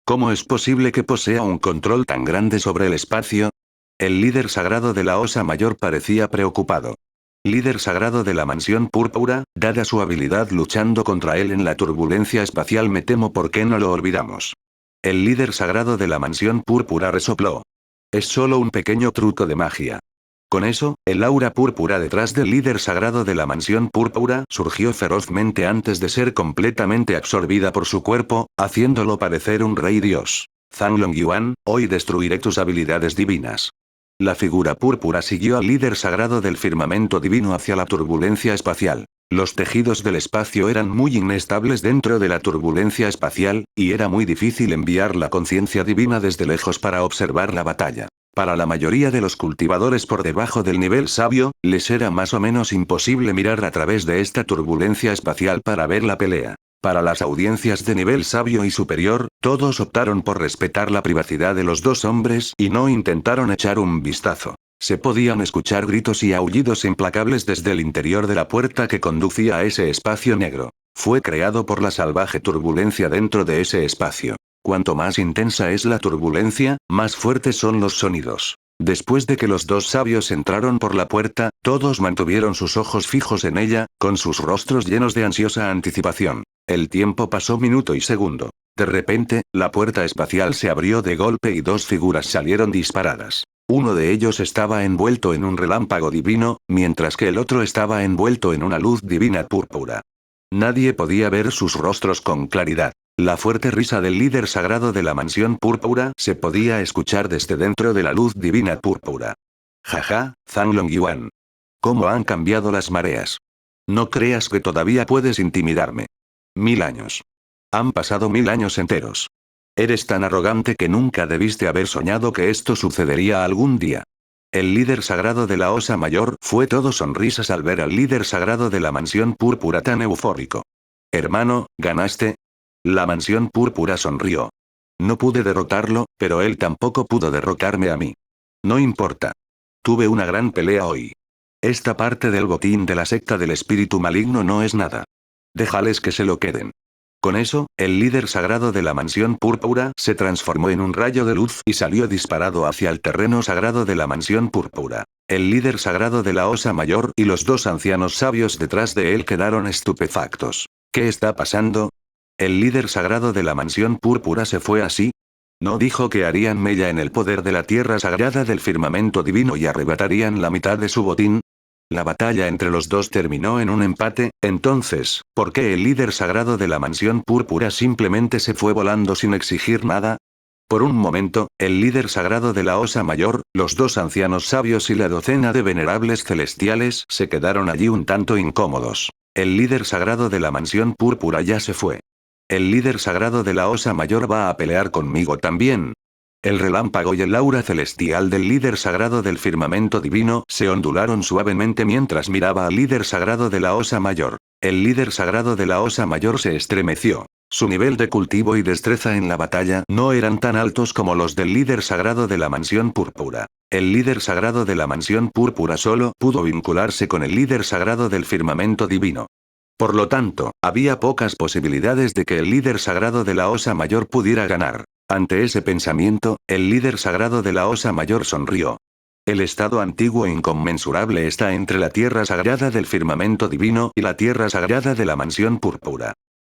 ¿Cómo es posible que posea un control tan grande sobre el espacio? El líder sagrado de la Osa Mayor parecía preocupado. Líder sagrado de la mansión púrpura, dada su habilidad luchando contra él en la turbulencia espacial, me temo por qué no lo olvidamos. El líder sagrado de la mansión púrpura resopló. Es solo un pequeño truco de magia. Con eso, el aura púrpura detrás del líder sagrado de la mansión púrpura surgió ferozmente antes de ser completamente absorbida por su cuerpo, haciéndolo parecer un rey dios. Zanglong Yuan, hoy destruiré tus habilidades divinas. La figura púrpura siguió al líder sagrado del firmamento divino hacia la turbulencia espacial. Los tejidos del espacio eran muy inestables dentro de la turbulencia espacial, y era muy difícil enviar la conciencia divina desde lejos para observar la batalla. Para la mayoría de los cultivadores por debajo del nivel sabio, les era más o menos imposible mirar a través de esta turbulencia espacial para ver la pelea. Para las audiencias de nivel sabio y superior, todos optaron por respetar la privacidad de los dos hombres y no intentaron echar un vistazo. Se podían escuchar gritos y aullidos implacables desde el interior de la puerta que conducía a ese espacio negro. fue creado por la salvaje turbulencia dentro de ese espacio. Cuanto más intensa es la turbulencia, más fuertes son los sonidos. Después de que los dos sabios entraron por la puerta, todos mantuvieron sus ojos fijos en ella, con sus rostros llenos de ansiosa anticipación. El tiempo pasó minuto y segundo. De repente, la puerta espacial se abrió de golpe y dos figuras salieron disparadas. Uno de ellos estaba envuelto en un relámpago divino, mientras que el otro estaba envuelto en una luz divina púrpura. Nadie podía ver sus rostros con claridad. La fuerte risa del líder sagrado de la mansión púrpura se podía escuchar desde dentro de la luz divina púrpura. Jaja, Zanlong Yuan. ¿Cómo han cambiado las mareas? No creas que todavía puedes intimidarme. 1000 años. Han pasado 1000 años enteros. Eres tan arrogante que nunca debiste haber soñado que esto sucedería algún día. El líder sagrado de la Osa Mayor fue todo sonrisas al ver al líder sagrado de la mansión púrpura tan eufórico. Hermano, ¿ganaste? La mansión púrpura sonrió. No pude derrotarlo, pero él tampoco pudo derrotarme a mí. No importa. Tuve una gran pelea hoy. Esta parte del botín de la secta del espíritu maligno no es nada. Déjales que se lo queden. Con eso, el líder sagrado de la mansión púrpura se transformó en un rayo de luz y salió disparado hacia el terreno sagrado de la mansión púrpura. El líder sagrado de la Osa Mayor y los dos ancianos sabios detrás de él quedaron estupefactos. ¿Qué está pasando? ¿El líder sagrado de la mansión púrpura se fue así? ¿No dijo que harían mella en el poder de la tierra sagrada del firmamento divino y arrebatarían la mitad de su botín? La batalla entre los dos terminó en un empate, entonces, ¿por qué el líder sagrado de la mansión púrpura simplemente se fue volando sin exigir nada? Por un momento, el líder sagrado de la Osa Mayor, los dos ancianos sabios y la docena de venerables celestiales se quedaron allí un tanto incómodos. El líder sagrado de la mansión púrpura ya se fue. El líder sagrado de la Osa Mayor va a pelear conmigo también. El relámpago y el aura celestial del líder sagrado del firmamento divino se ondularon suavemente mientras miraba al líder sagrado de la Osa Mayor. El líder sagrado de la Osa Mayor se estremeció. Su nivel de cultivo y destreza en la batalla no eran tan altos como los del líder sagrado de la mansión púrpura. El líder sagrado de la mansión púrpura solo pudo vincularse con el líder sagrado del firmamento divino. Por lo tanto, había pocas posibilidades de que el líder sagrado de la Osa Mayor pudiera ganar. Ante ese pensamiento, el líder sagrado de la Osa Mayor sonrió. El estado antiguo e inconmensurable está entre la tierra sagrada del firmamento divino y la tierra sagrada de la mansión púrpura.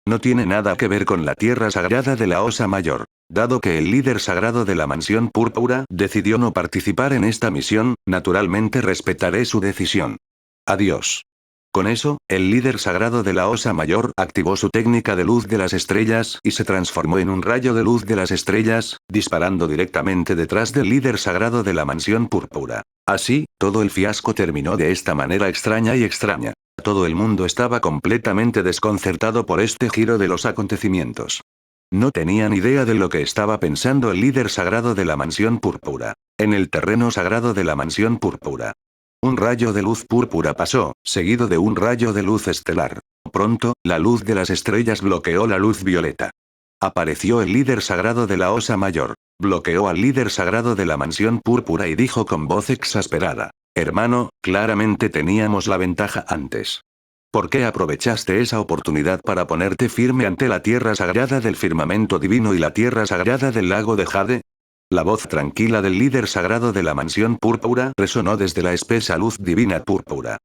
No tiene nada que ver con la tierra sagrada de la Osa Mayor. Dado que el líder sagrado de la mansión púrpura decidió no participar en esta misión, naturalmente respetaré su decisión. Adiós. Con eso, el líder sagrado de la Osa Mayor activó su técnica de luz de las estrellas y se transformó en un rayo de luz de las estrellas, disparando directamente detrás del líder sagrado de la mansión púrpura. Así, todo el fiasco terminó de esta manera extraña y extraña. Todo el mundo estaba completamente desconcertado por este giro de los acontecimientos. No tenían idea de lo que estaba pensando el líder sagrado de la mansión púrpura. En el terreno sagrado de la mansión púrpura. Un rayo de luz púrpura pasó, seguido de un rayo de luz estelar. Pronto, la luz de las estrellas bloqueó la luz violeta. Apareció el líder sagrado de la Osa Mayor. Bloqueó al líder sagrado de la mansión púrpura y dijo con voz exasperada. Hermano, claramente teníamos la ventaja antes. ¿Por qué aprovechaste esa oportunidad para ponerte firme ante la tierra sagrada del firmamento divino y la tierra sagrada del lago de Jade? La voz tranquila del líder sagrado de la mansión púrpura resonó desde la espesa luz divina púrpura.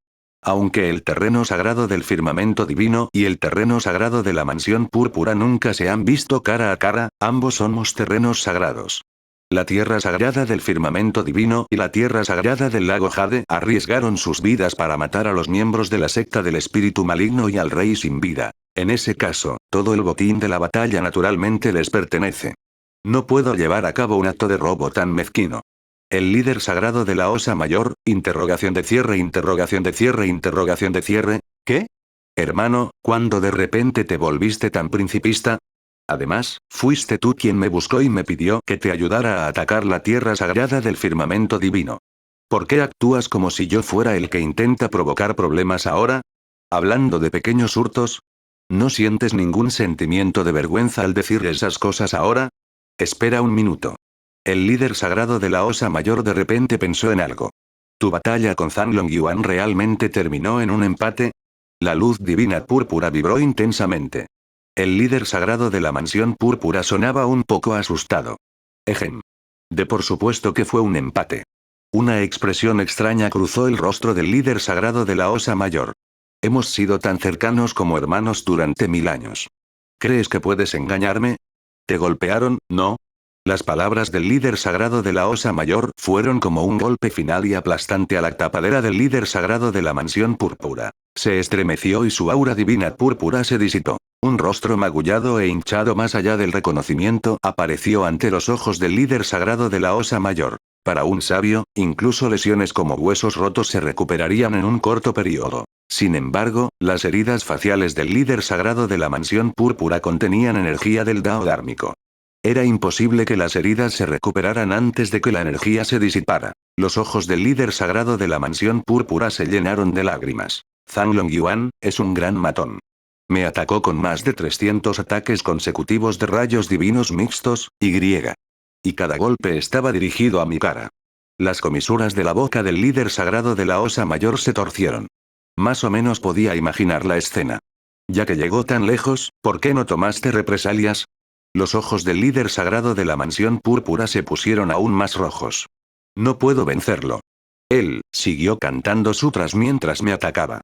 Aunque el terreno sagrado del firmamento divino y el terreno sagrado de la mansión púrpura nunca se han visto cara a cara, ambos somos terrenos sagrados. La tierra sagrada del firmamento divino y la tierra sagrada del lago Jade arriesgaron sus vidas para matar a los miembros de la secta del espíritu maligno y al rey sin vida. En ese caso, todo el botín de la batalla naturalmente les pertenece. No puedo llevar a cabo un acto de robo tan mezquino. El líder sagrado de la Osa Mayor, interrogación de cierre, interrogación de cierre, interrogación de cierre, ¿qué? Hermano, ¿cuándo de repente te volviste tan principista? Además, fuiste tú quien me buscó y me pidió que te ayudara a atacar la tierra sagrada del firmamento divino. ¿Por qué actúas como si yo fuera el que intenta provocar problemas ahora? Hablando de pequeños hurtos. ¿No sientes ningún sentimiento de vergüenza al decir esas cosas ahora? Espera un minuto. El líder sagrado de la Osa Mayor de repente pensó en algo. ¿Tu batalla con Zanlong Yuan realmente terminó en un empate? La luz divina púrpura vibró intensamente. El líder sagrado de la mansión púrpura sonaba un poco asustado. Ejem. De por supuesto que fue un empate. Una expresión extraña cruzó el rostro del líder sagrado de la Osa Mayor. Hemos sido tan cercanos como hermanos durante 1000 años. ¿Crees que puedes engañarme? ¿Te golpearon, no? Las palabras del líder sagrado de la Osa Mayor fueron como un golpe final y aplastante a la tapadera del líder sagrado de la mansión púrpura. Se estremeció y su aura divina púrpura se disipó. Un rostro magullado e hinchado más allá del reconocimiento apareció ante los ojos del líder sagrado de la Osa Mayor. Para un sabio, incluso lesiones como huesos rotos se recuperarían en un corto periodo. Sin embargo, las heridas faciales del líder sagrado de la mansión púrpura contenían energía del Dao dármico. Era imposible que las heridas se recuperaran antes de que la energía se disipara. Los ojos del líder sagrado de la mansión púrpura se llenaron de lágrimas. Zhang Longyuan es un gran matón. Me atacó con más de 300 ataques consecutivos de rayos divinos mixtos, y cada golpe estaba dirigido a mi cara. Las comisuras de la boca del líder sagrado de la Osa Mayor se torcieron. Más o menos podía imaginar la escena. Ya que llegó tan lejos, ¿por qué no tomaste represalias? Los ojos del líder sagrado de la mansión púrpura se pusieron aún más rojos. No puedo vencerlo. Él siguió cantando sutras mientras me atacaba.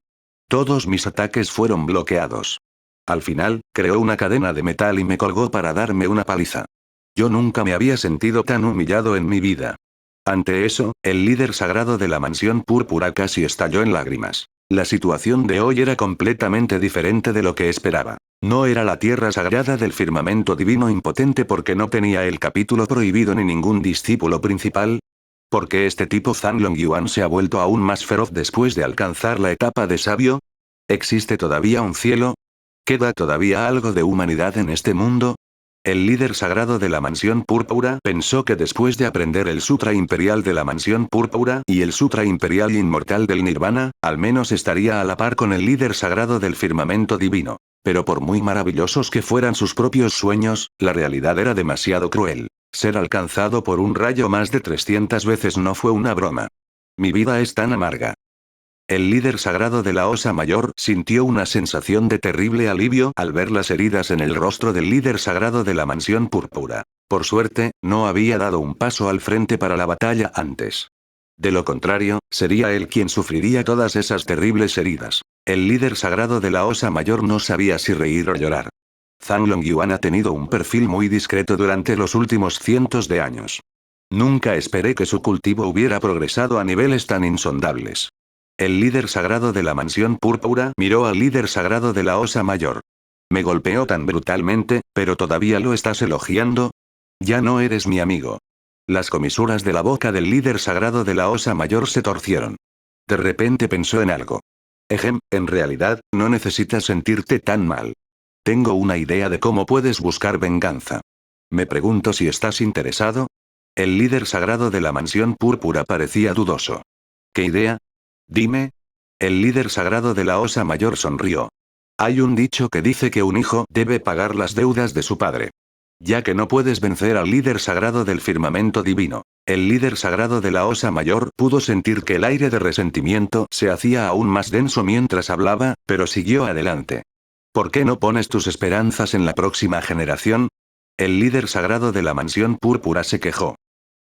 Todos mis ataques fueron bloqueados. Al final, creó una cadena de metal y me colgó para darme una paliza. Yo nunca me había sentido tan humillado en mi vida. Ante eso, el líder sagrado de la mansión púrpura casi estalló en lágrimas. La situación de hoy era completamente diferente de lo que esperaba. No era la tierra sagrada del firmamento divino impotente porque no tenía el capítulo prohibido ni ningún discípulo principal. ¿Por qué este tipo Zhang Longyuan se ha vuelto aún más feroz después de alcanzar la etapa de sabio? ¿Existe todavía un cielo? ¿Queda todavía algo de humanidad en este mundo? El líder sagrado de la mansión púrpura pensó que después de aprender el sutra imperial de la mansión púrpura y el sutra imperial inmortal del nirvana, al menos estaría a la par con el líder sagrado del firmamento divino. Pero por muy maravillosos que fueran sus propios sueños, la realidad era demasiado cruel. Ser alcanzado por un rayo más de 300 veces no fue una broma. Mi vida es tan amarga. El líder sagrado de la Osa Mayor sintió una sensación de terrible alivio al ver las heridas en el rostro del líder sagrado de la mansión púrpura. Por suerte, no había dado un paso al frente para la batalla antes. De lo contrario, sería él quien sufriría todas esas terribles heridas. El líder sagrado de la Osa Mayor no sabía si reír o llorar. Zhang Longyuan ha tenido un perfil muy discreto durante los últimos cientos de años. Nunca esperé que su cultivo hubiera progresado a niveles tan insondables. El líder sagrado de la mansión púrpura miró al líder sagrado de la Osa Mayor. Me golpeó tan brutalmente, pero todavía lo estás elogiando. Ya no eres mi amigo. Las comisuras de la boca del líder sagrado de la Osa Mayor se torcieron. De repente pensó en algo. En realidad, no necesitas sentirte tan mal. Tengo una idea de cómo puedes buscar venganza. Me pregunto si estás interesado. El líder sagrado de la mansión púrpura parecía dudoso. ¿Qué idea? Dime. El líder sagrado de la Osa Mayor sonrió. Hay un dicho que dice que un hijo debe pagar las deudas de su padre. Ya que no puedes vencer al líder sagrado del firmamento divino, el líder sagrado de la Osa Mayor pudo sentir que el aire de resentimiento se hacía aún más denso mientras hablaba, pero siguió adelante. ¿Por qué no pones tus esperanzas en la próxima generación? El líder sagrado de la mansión púrpura se quejó.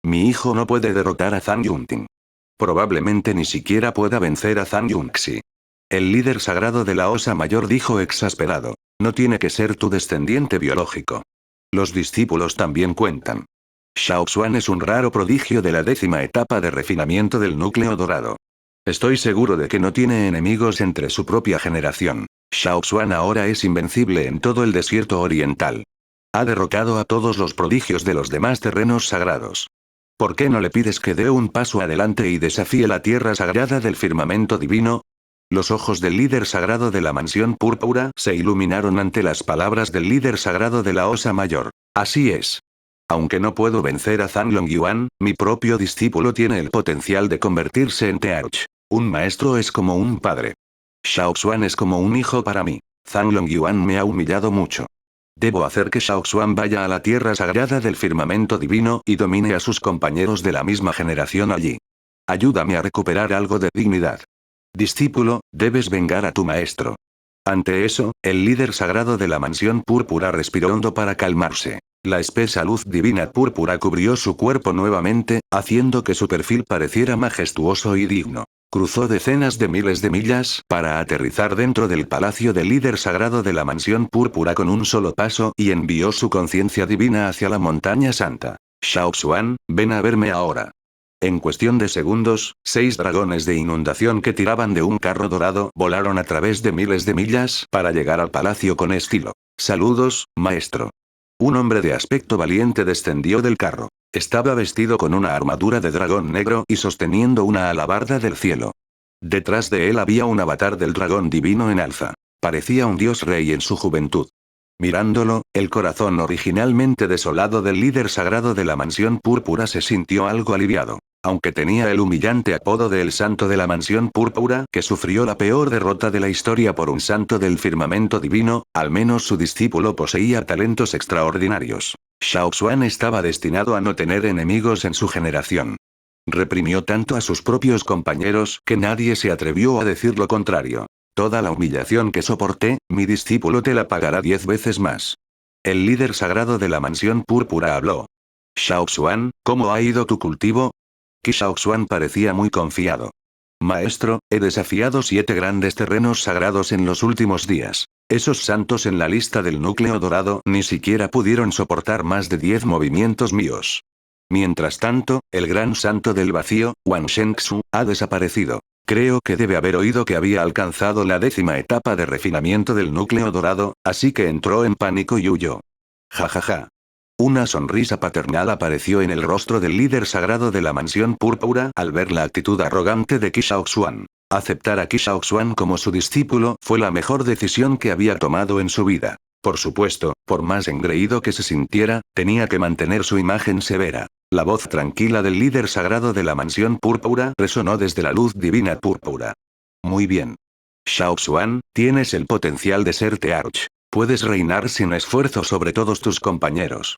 Mi hijo no puede derrotar a Zhang Yunting. Probablemente ni siquiera pueda vencer a Zhang Yunxi. El líder sagrado de la Osa Mayor dijo exasperado. No tiene que ser tu descendiente biológico. Los discípulos también cuentan. Xiao Xuan es un raro prodigio de la 10ª etapa de refinamiento del núcleo dorado. Estoy seguro de que no tiene enemigos entre su propia generación. Xiao Xuan ahora es invencible en todo el desierto oriental. Ha derrotado a todos los prodigios de los demás terrenos sagrados. ¿Por qué no le pides que dé un paso adelante y desafíe la tierra sagrada del firmamento divino? Los ojos del líder sagrado de la mansión púrpura se iluminaron ante las palabras del líder sagrado de la Osa Mayor. Así es. Aunque no puedo vencer a Zhang Longyuan, mi propio discípulo tiene el potencial de convertirse en Teach. Un maestro es como un padre. Xiao Xuan es como un hijo para mí. Zhang Longyuan me ha humillado mucho. Debo hacer que Xiao Xuan vaya a la tierra sagrada del firmamento divino y domine a sus compañeros de la misma generación allí. Ayúdame a recuperar algo de dignidad. Discípulo, debes vengar a tu maestro. Ante eso, el líder sagrado de la mansión púrpura respiró hondo para calmarse. La espesa luz divina púrpura cubrió su cuerpo nuevamente, haciendo que su perfil pareciera majestuoso y digno. Cruzó decenas de miles de millas para aterrizar dentro del palacio del líder sagrado de la mansión púrpura con un solo paso y envió su conciencia divina hacia la montaña santa. Shao Xuan, ven a verme ahora. En cuestión de segundos, 6 dragones de inundación que tiraban de un carro dorado volaron a través de miles de millas para llegar al palacio con estilo. Saludos, maestro. Un hombre de aspecto valiente descendió del carro. Estaba vestido con una armadura de dragón negro y sosteniendo una alabarda del cielo. Detrás de él había un avatar del dragón divino en alza. Parecía un dios rey en su juventud. Mirándolo, el corazón originalmente desolado del líder sagrado de la mansión púrpura se sintió algo aliviado. Aunque tenía el humillante apodo de el santo de la mansión púrpura, que sufrió la peor derrota de la historia por un santo del firmamento divino, al menos su discípulo poseía talentos extraordinarios. Shao Xuan estaba destinado a no tener enemigos en su generación. Reprimió tanto a sus propios compañeros que nadie se atrevió a decir lo contrario. Toda la humillación que soporté, mi discípulo te la pagará 10 veces más. El líder sagrado de la mansión púrpura habló. Shao Xuan, ¿cómo ha ido tu cultivo? Shao Xuan parecía muy confiado. Maestro, he desafiado 7 grandes terrenos sagrados en los últimos días. Esos santos en la lista del núcleo dorado ni siquiera pudieron soportar más de 10 movimientos míos. Mientras tanto, el gran santo del vacío, Wang Shengxu, ha desaparecido. Creo que debe haber oído que había alcanzado la 10ª etapa de refinamiento del núcleo dorado, así que entró en pánico y huyó. Jajaja. Una sonrisa paternal apareció en el rostro del líder sagrado de la mansión púrpura al ver la actitud arrogante de Shao Xuan. Aceptar a Shao Xuan como su discípulo fue la mejor decisión que había tomado en su vida. Por supuesto, por más engreído que se sintiera, tenía que mantener su imagen severa. La voz tranquila del líder sagrado de la mansión púrpura resonó desde la luz divina púrpura. Muy bien. Shao Xuan, tienes el potencial de ser Tearch. Puedes reinar sin esfuerzo sobre todos tus compañeros.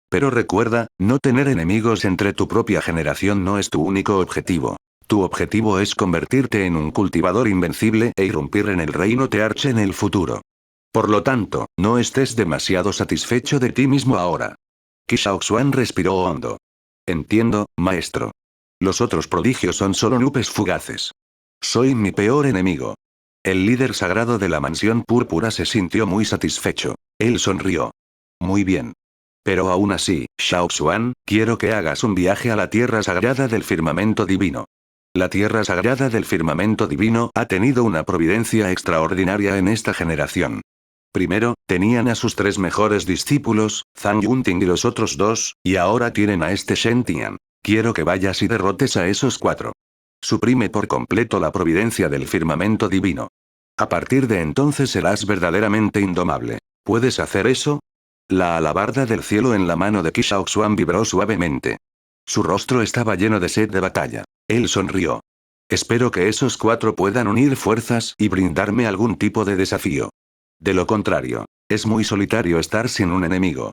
Pero recuerda, no tener enemigos entre tu propia generación no es tu único objetivo. Tu objetivo es convertirte en un cultivador invencible e irrumpir en el reino Tearch en el futuro. Por lo tanto, no estés demasiado satisfecho de ti mismo ahora. Shao Xuan respiró hondo. Entiendo, maestro. Los otros prodigios son solo nubes fugaces. Soy mi peor enemigo. El líder sagrado de la mansión púrpura se sintió muy satisfecho. Él sonrió. Muy bien. Pero aún así, Shao Xuan, quiero que hagas un viaje a la tierra sagrada del firmamento divino. La tierra sagrada del firmamento divino ha tenido una providencia extraordinaria en esta generación. Primero, tenían a sus 3 mejores discípulos, Zhang Yunting y los otros 2, y ahora tienen a este Shen Tian. Quiero que vayas y derrotes a esos 4. Suprime por completo la providencia del firmamento divino. A partir de entonces serás verdaderamente indomable. ¿Puedes hacer eso? La alabarda del cielo en la mano de Shao Xuan vibró suavemente. Su rostro estaba lleno de sed de batalla. Él sonrió. Espero que esos 4 puedan unir fuerzas y brindarme algún tipo de desafío. De lo contrario, es muy solitario estar sin un enemigo.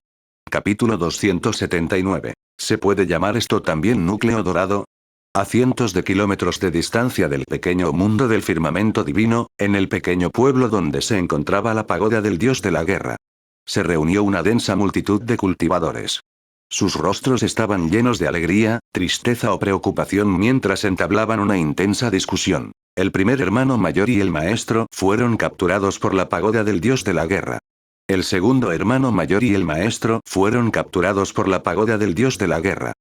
Capítulo 279. ¿Se puede llamar esto también núcleo dorado? A cientos de kilómetros de distancia del pequeño mundo del firmamento divino, en el pequeño pueblo donde se encontraba la pagoda del dios de la guerra, se reunió una densa multitud de cultivadores. Sus rostros estaban llenos de alegría, tristeza o preocupación mientras entablaban una intensa discusión. El primer hermano mayor y el maestro fueron capturados por la pagoda del dios de la guerra. El segundo hermano mayor y el maestro fueron capturados por la pagoda del dios de la guerra.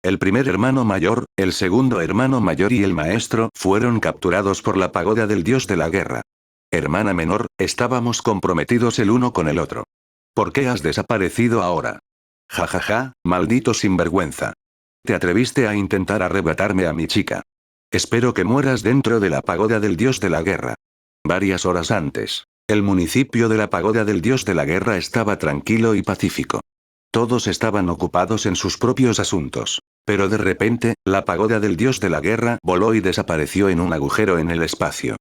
El primer hermano mayor, el segundo hermano mayor y el maestro fueron capturados por la pagoda del dios de la guerra. Hermana menor, estábamos comprometidos el uno con el otro. ¿Por qué has desaparecido ahora? Jajaja, maldito sinvergüenza. Te atreviste a intentar arrebatarme a mi chica. Espero que mueras dentro de la pagoda del dios de la guerra. Varias horas antes, el municipio de la pagoda del dios de la guerra estaba tranquilo y pacífico. Todos estaban ocupados en sus propios asuntos. Pero de repente, la pagoda del dios de la guerra voló y desapareció en un agujero en el espacio.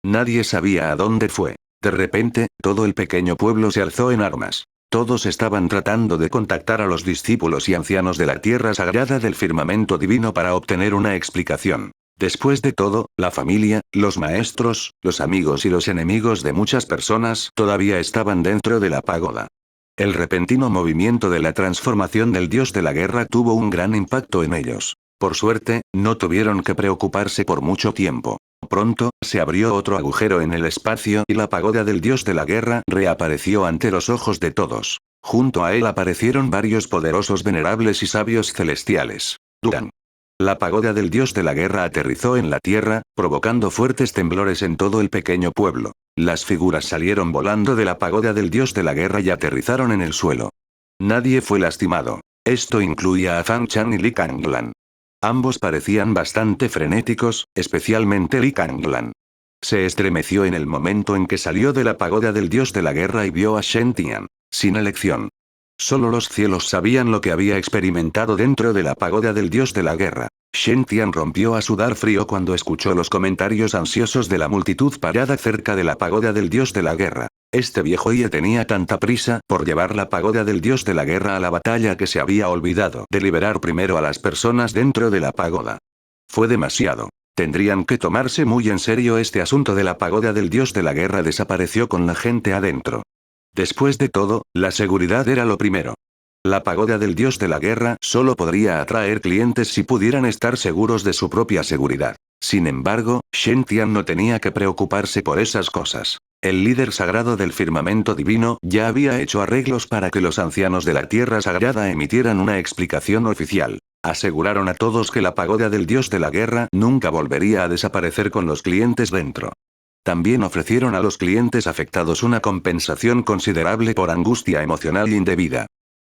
Nadie sabía a dónde fue. De repente, todo el pequeño pueblo se alzó en armas. Todos estaban tratando de contactar a los discípulos y ancianos de la tierra sagrada del firmamento divino para obtener una explicación. Después de todo, la familia, los maestros, los amigos y los enemigos de muchas personas todavía estaban dentro de la pagoda. El repentino movimiento de la transformación del dios de la guerra tuvo un gran impacto en ellos. Por suerte, no tuvieron que preocuparse por mucho tiempo. Pronto, se abrió otro agujero en el espacio y la pagoda del dios de la guerra reapareció ante los ojos de todos. Junto a él aparecieron varios poderosos venerables y sabios celestiales. Duran. La pagoda del dios de la guerra aterrizó en la tierra, provocando fuertes temblores en todo el pequeño pueblo. Las figuras salieron volando de la pagoda del dios de la guerra y aterrizaron en el suelo. Nadie fue lastimado. Esto incluía a Fan Chan y Li Kanglan. Ambos parecían bastante frenéticos, especialmente Li Kanglan. Se estremeció en el momento en que salió de la pagoda del dios de la guerra y vio a Shen Tian. Sin elección. Solo los cielos sabían lo que había experimentado dentro de la pagoda del dios de la guerra. Shen Tian rompió a sudar frío cuando escuchó los comentarios ansiosos de la multitud parada cerca de la pagoda del dios de la guerra. Este viejo Ye tenía tanta prisa por llevar la pagoda del dios de la guerra a la batalla que se había olvidado de liberar primero a las personas dentro de la pagoda. Fue demasiado. Tendrían que tomarse muy en serio este asunto de la pagoda del dios de la guerra desapareció con la gente adentro. Después de todo, la seguridad era lo primero. La pagoda del dios de la guerra solo podría atraer clientes si pudieran estar seguros de su propia seguridad. Sin embargo, Shen Tian no tenía que preocuparse por esas cosas. El líder sagrado del firmamento divino ya había hecho arreglos para que los ancianos de la tierra sagrada emitieran una explicación oficial. Aseguraron a todos que la pagoda del dios de la guerra nunca volvería a desaparecer con los clientes dentro. También ofrecieron a los clientes afectados una compensación considerable por angustia emocional indebida.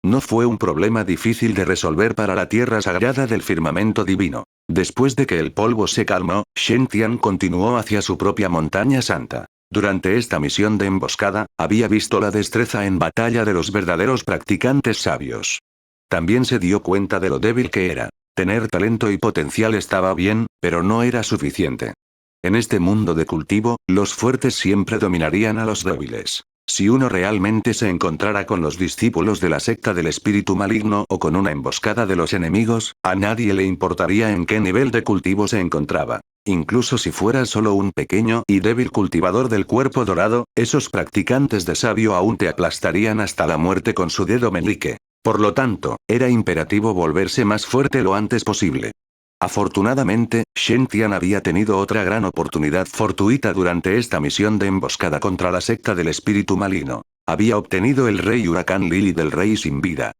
No fue un problema difícil de resolver para la tierra sagrada del firmamento divino. Después de que el polvo se calmó, Shen Tian continuó hacia su propia montaña santa. Durante esta misión de emboscada, había visto la destreza en batalla de los verdaderos practicantes sabios. También se dio cuenta de lo débil que era. Tener talento y potencial estaba bien, pero no era suficiente. En este mundo de cultivo, los fuertes siempre dominarían a los débiles. Si uno realmente se encontrara con los discípulos de la secta del espíritu maligno o con una emboscada de los enemigos, a nadie le importaría en qué nivel de cultivo se encontraba. Incluso si fuera solo un pequeño y débil cultivador del cuerpo dorado, esos practicantes de sabio aún te aplastarían hasta la muerte con su dedo meñique. Por lo tanto, era imperativo volverse más fuerte lo antes posible. Afortunadamente, Shen Tian había tenido otra gran oportunidad fortuita durante esta misión de emboscada contra la secta del espíritu maligno. Había obtenido el rey Huracán Lily del rey sin vida.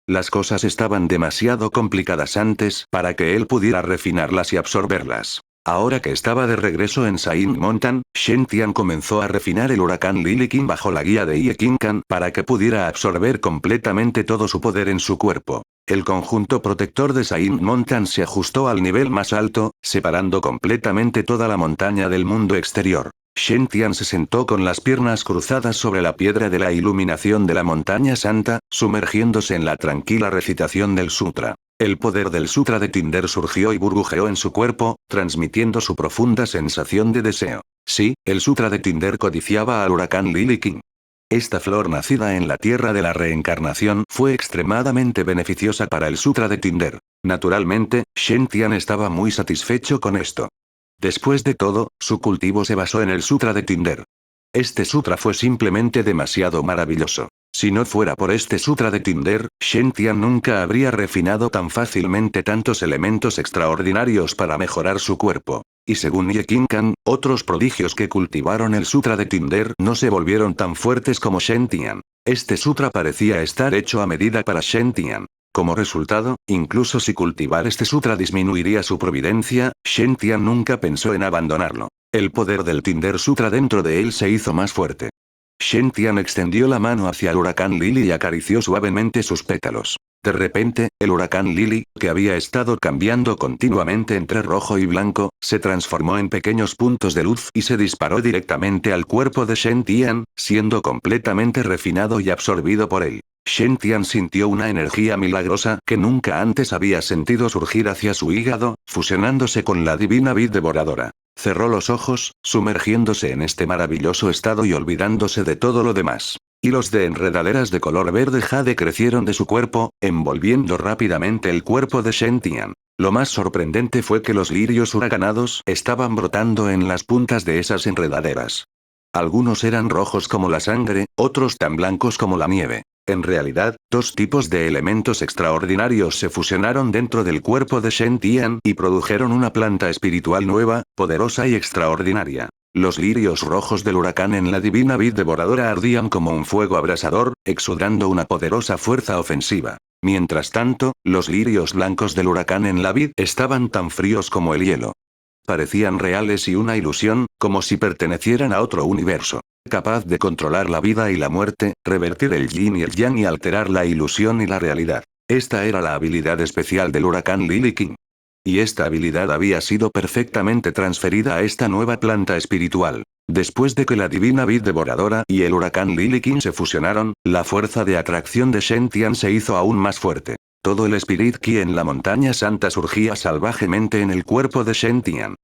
Las cosas estaban demasiado complicadas antes para que él pudiera refinarlas y absorberlas. Ahora que estaba de regreso en Saint Mountain, Shen Tian comenzó a refinar el huracán Lily King bajo la guía de Ye Qingcan para que pudiera absorber completamente todo su poder en su cuerpo. El conjunto protector de Saint Mountain se ajustó al nivel más alto, separando completamente toda la montaña del mundo exterior. Shen Tian se sentó con las piernas cruzadas sobre la piedra de la iluminación de la montaña santa, sumergiéndose en la tranquila recitación del sutra. El poder del sutra de Tinder surgió y burbujeó en su cuerpo, transmitiendo su profunda sensación de deseo. Sí, el sutra de Tinder codiciaba al huracán Lily King. Esta flor nacida en la tierra de la reencarnación fue extremadamente beneficiosa para el sutra de Tinder. Naturalmente, Shen Tian estaba muy satisfecho con esto. Después de todo, su cultivo se basó en el sutra de Tinder. Este sutra fue simplemente demasiado maravilloso. Si no fuera por este sutra de Tinder, Shen Tian nunca habría refinado tan fácilmente tantos elementos extraordinarios para mejorar su cuerpo. Y según Ye Qingcan, otros prodigios que cultivaron el sutra de Tinder no se volvieron tan fuertes como Shen Tian. Este sutra parecía estar hecho a medida para Shen Tian. Como resultado, incluso si cultivar este sutra disminuiría su providencia, Shen Tian nunca pensó en abandonarlo. El poder del Tinder Sutra dentro de él se hizo más fuerte. Shen Tian extendió la mano hacia el huracán Lily y acarició suavemente sus pétalos. De repente, el huracán Lily, que había estado cambiando continuamente entre rojo y blanco, se transformó en pequeños puntos de luz y se disparó directamente al cuerpo de Shen Tian, siendo completamente refinado y absorbido por él. Shen Tian sintió una energía milagrosa que nunca antes había sentido surgir hacia su hígado, fusionándose con la divina vid devoradora. Cerró los ojos, sumergiéndose en este maravilloso estado y olvidándose de todo lo demás. Hilos de enredaderas de color verde jade crecieron de su cuerpo, envolviendo rápidamente el cuerpo de Shen Tian. Lo más sorprendente fue que los lirios huracanados estaban brotando en las puntas de esas enredaderas. Algunos eran rojos como la sangre, otros tan blancos como la nieve. En realidad, dos tipos de elementos extraordinarios se fusionaron dentro del cuerpo de Shen Tian y produjeron una planta espiritual nueva, poderosa y extraordinaria. Los lirios rojos del huracán en la divina vid devoradora ardían como un fuego abrasador, exudando una poderosa fuerza ofensiva. Mientras tanto, los lirios blancos del huracán en la vid estaban tan fríos como el hielo. Parecían reales y una ilusión, como si pertenecieran a otro universo. Capaz de controlar la vida y la muerte, revertir el yin y el yang y alterar la ilusión y la realidad. Esta era la habilidad especial del huracán Lily King. Y esta habilidad había sido perfectamente transferida a esta nueva planta espiritual. Después de que la divina vid devoradora y el huracán Lily King se fusionaron, la fuerza de atracción de Shen Tian se hizo aún más fuerte. Todo el Spirit Ki en la montaña santa surgía salvajemente en el cuerpo de Shen Tian.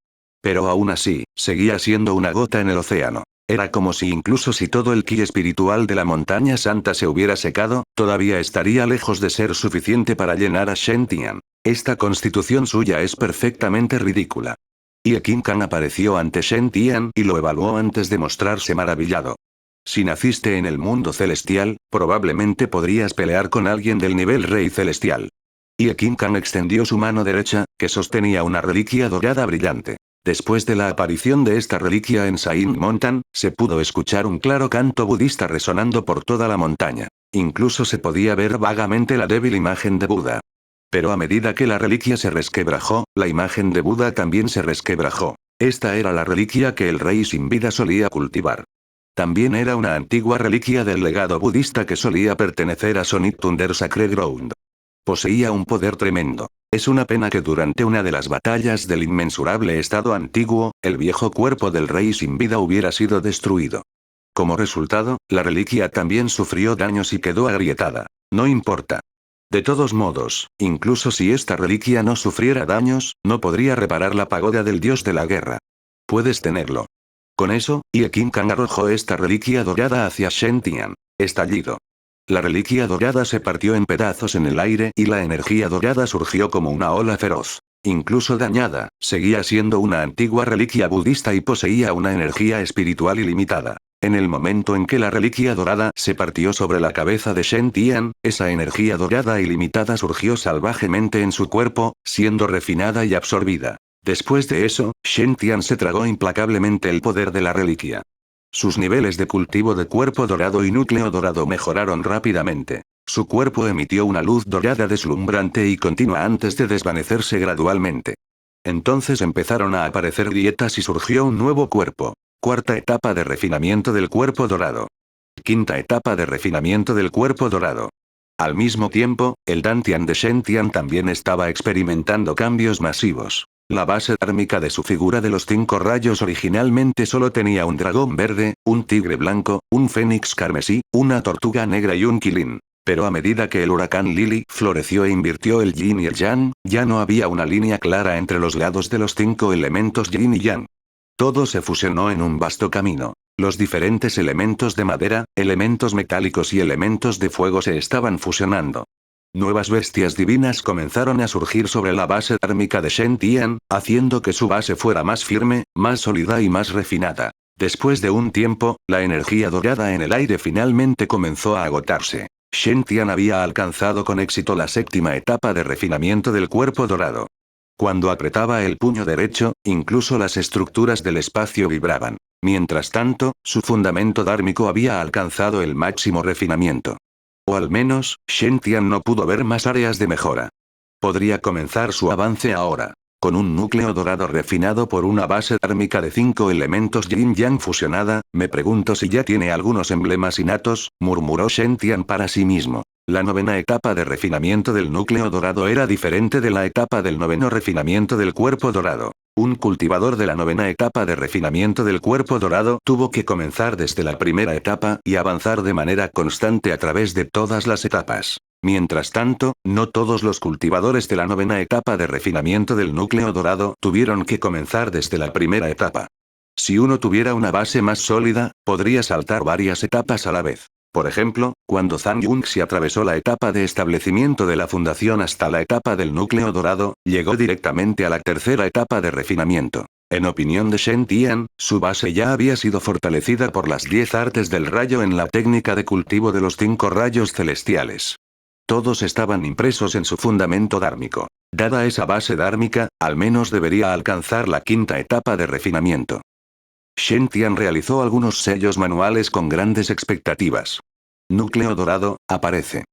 Pero aún así, seguía siendo una gota en el océano. Era como si incluso si todo el ki espiritual de la montaña santa se hubiera secado, todavía estaría lejos de ser suficiente para llenar a Shen Tian. Esta constitución suya es perfectamente ridícula. Ye Qingcan apareció ante Shen Tian y lo evaluó antes de mostrarse maravillado. Si naciste en el mundo celestial, probablemente podrías pelear con alguien del nivel rey celestial. Ye Qingcan extendió su mano derecha, que sostenía una reliquia dorada brillante. Después de la aparición de esta reliquia en Saint Mountain, se pudo escuchar un claro canto budista resonando por toda la montaña. Incluso se podía ver vagamente la débil imagen de Buda. Pero a medida que la reliquia se resquebrajó, la imagen de Buda también se resquebrajó. Esta era la reliquia que el rey sin vida solía cultivar. También era una antigua reliquia del legado budista que solía pertenecer a Sonic Thunder Sacred Ground. Poseía un poder tremendo. Es una pena que durante una de las batallas del inmensurable estado antiguo, el viejo cuerpo del rey sin vida hubiera sido destruido. Como resultado, la reliquia también sufrió daños y quedó agrietada. No importa. De todos modos, incluso si esta reliquia no sufriera daños, no podría reparar la pagoda del dios de la guerra. Puedes tenerlo. Con eso, Ye Qingcan arrojó esta reliquia dorada hacia Shen Tian. Estallido. La reliquia dorada se partió en pedazos en el aire y la energía dorada surgió como una ola feroz. Incluso dañada, seguía siendo una antigua reliquia budista y poseía una energía espiritual ilimitada. En el momento en que la reliquia dorada se partió sobre la cabeza de Shen Tian, esa energía dorada ilimitada surgió salvajemente en su cuerpo, siendo refinada y absorbida. Después de eso, Shen Tian se tragó implacablemente el poder de la reliquia. Sus niveles de cultivo de cuerpo dorado y núcleo dorado mejoraron rápidamente. Su cuerpo emitió una luz dorada deslumbrante y continua antes de desvanecerse gradualmente. Entonces empezaron a aparecer grietas y surgió un nuevo cuerpo. Cuarta etapa de refinamiento del cuerpo dorado. Quinta etapa de refinamiento del cuerpo dorado. Al mismo tiempo, el Dantian de Shen Tian también estaba experimentando cambios masivos. La base dármica de su figura de los 5 rayos originalmente solo tenía un dragón verde, un tigre blanco, un fénix carmesí, una tortuga negra y un quilín. Pero a medida que el huracán Lily floreció e invirtió el yin y el yang, ya no había una línea clara entre los lados de los 5 elementos yin y yang. Todo se fusionó en un vasto camino. Los diferentes elementos de madera, elementos metálicos y elementos de fuego se estaban fusionando. Nuevas bestias divinas comenzaron a surgir sobre la base dármica de Shen Tian, haciendo que su base fuera más firme, más sólida y más refinada. Después de un tiempo, la energía dorada en el aire finalmente comenzó a agotarse. Shen Tian había alcanzado con éxito la 7ª etapa de refinamiento del cuerpo dorado. Cuando apretaba el puño derecho, incluso las estructuras del espacio vibraban. Mientras tanto, su fundamento dármico había alcanzado el máximo refinamiento. O al menos, Shen Tian no pudo ver más áreas de mejora. Podría comenzar su avance ahora. Con un núcleo dorado refinado por una base dármica de 5 elementos yin-yang fusionada, me pregunto si ya tiene algunos emblemas innatos, murmuró Shen Tian para sí mismo. La 9ª etapa de refinamiento del núcleo dorado era diferente de la etapa del 9º refinamiento del cuerpo dorado. Un cultivador de la 9ª etapa de refinamiento del cuerpo dorado tuvo que comenzar desde la primera etapa y avanzar de manera constante a través de todas las etapas. Mientras tanto, no todos los cultivadores de la 9ª etapa de refinamiento del núcleo dorado tuvieron que comenzar desde la primera etapa. Si uno tuviera una base más sólida, podría saltar varias etapas a la vez. Por ejemplo, cuando Zhang Yunxi atravesó la etapa de establecimiento de la fundación hasta la etapa del núcleo dorado, llegó directamente a la tercera etapa de refinamiento. En opinión de Shen Tian, su base ya había sido fortalecida por las 10 artes del rayo en la técnica de cultivo de los 5 rayos celestiales. Todos estaban impresos en su fundamento dármico. Dada esa base dármica, al menos debería alcanzar la quinta etapa de refinamiento. Shen Tian realizó algunos sellos manuales con grandes expectativas. Núcleo dorado, aparece.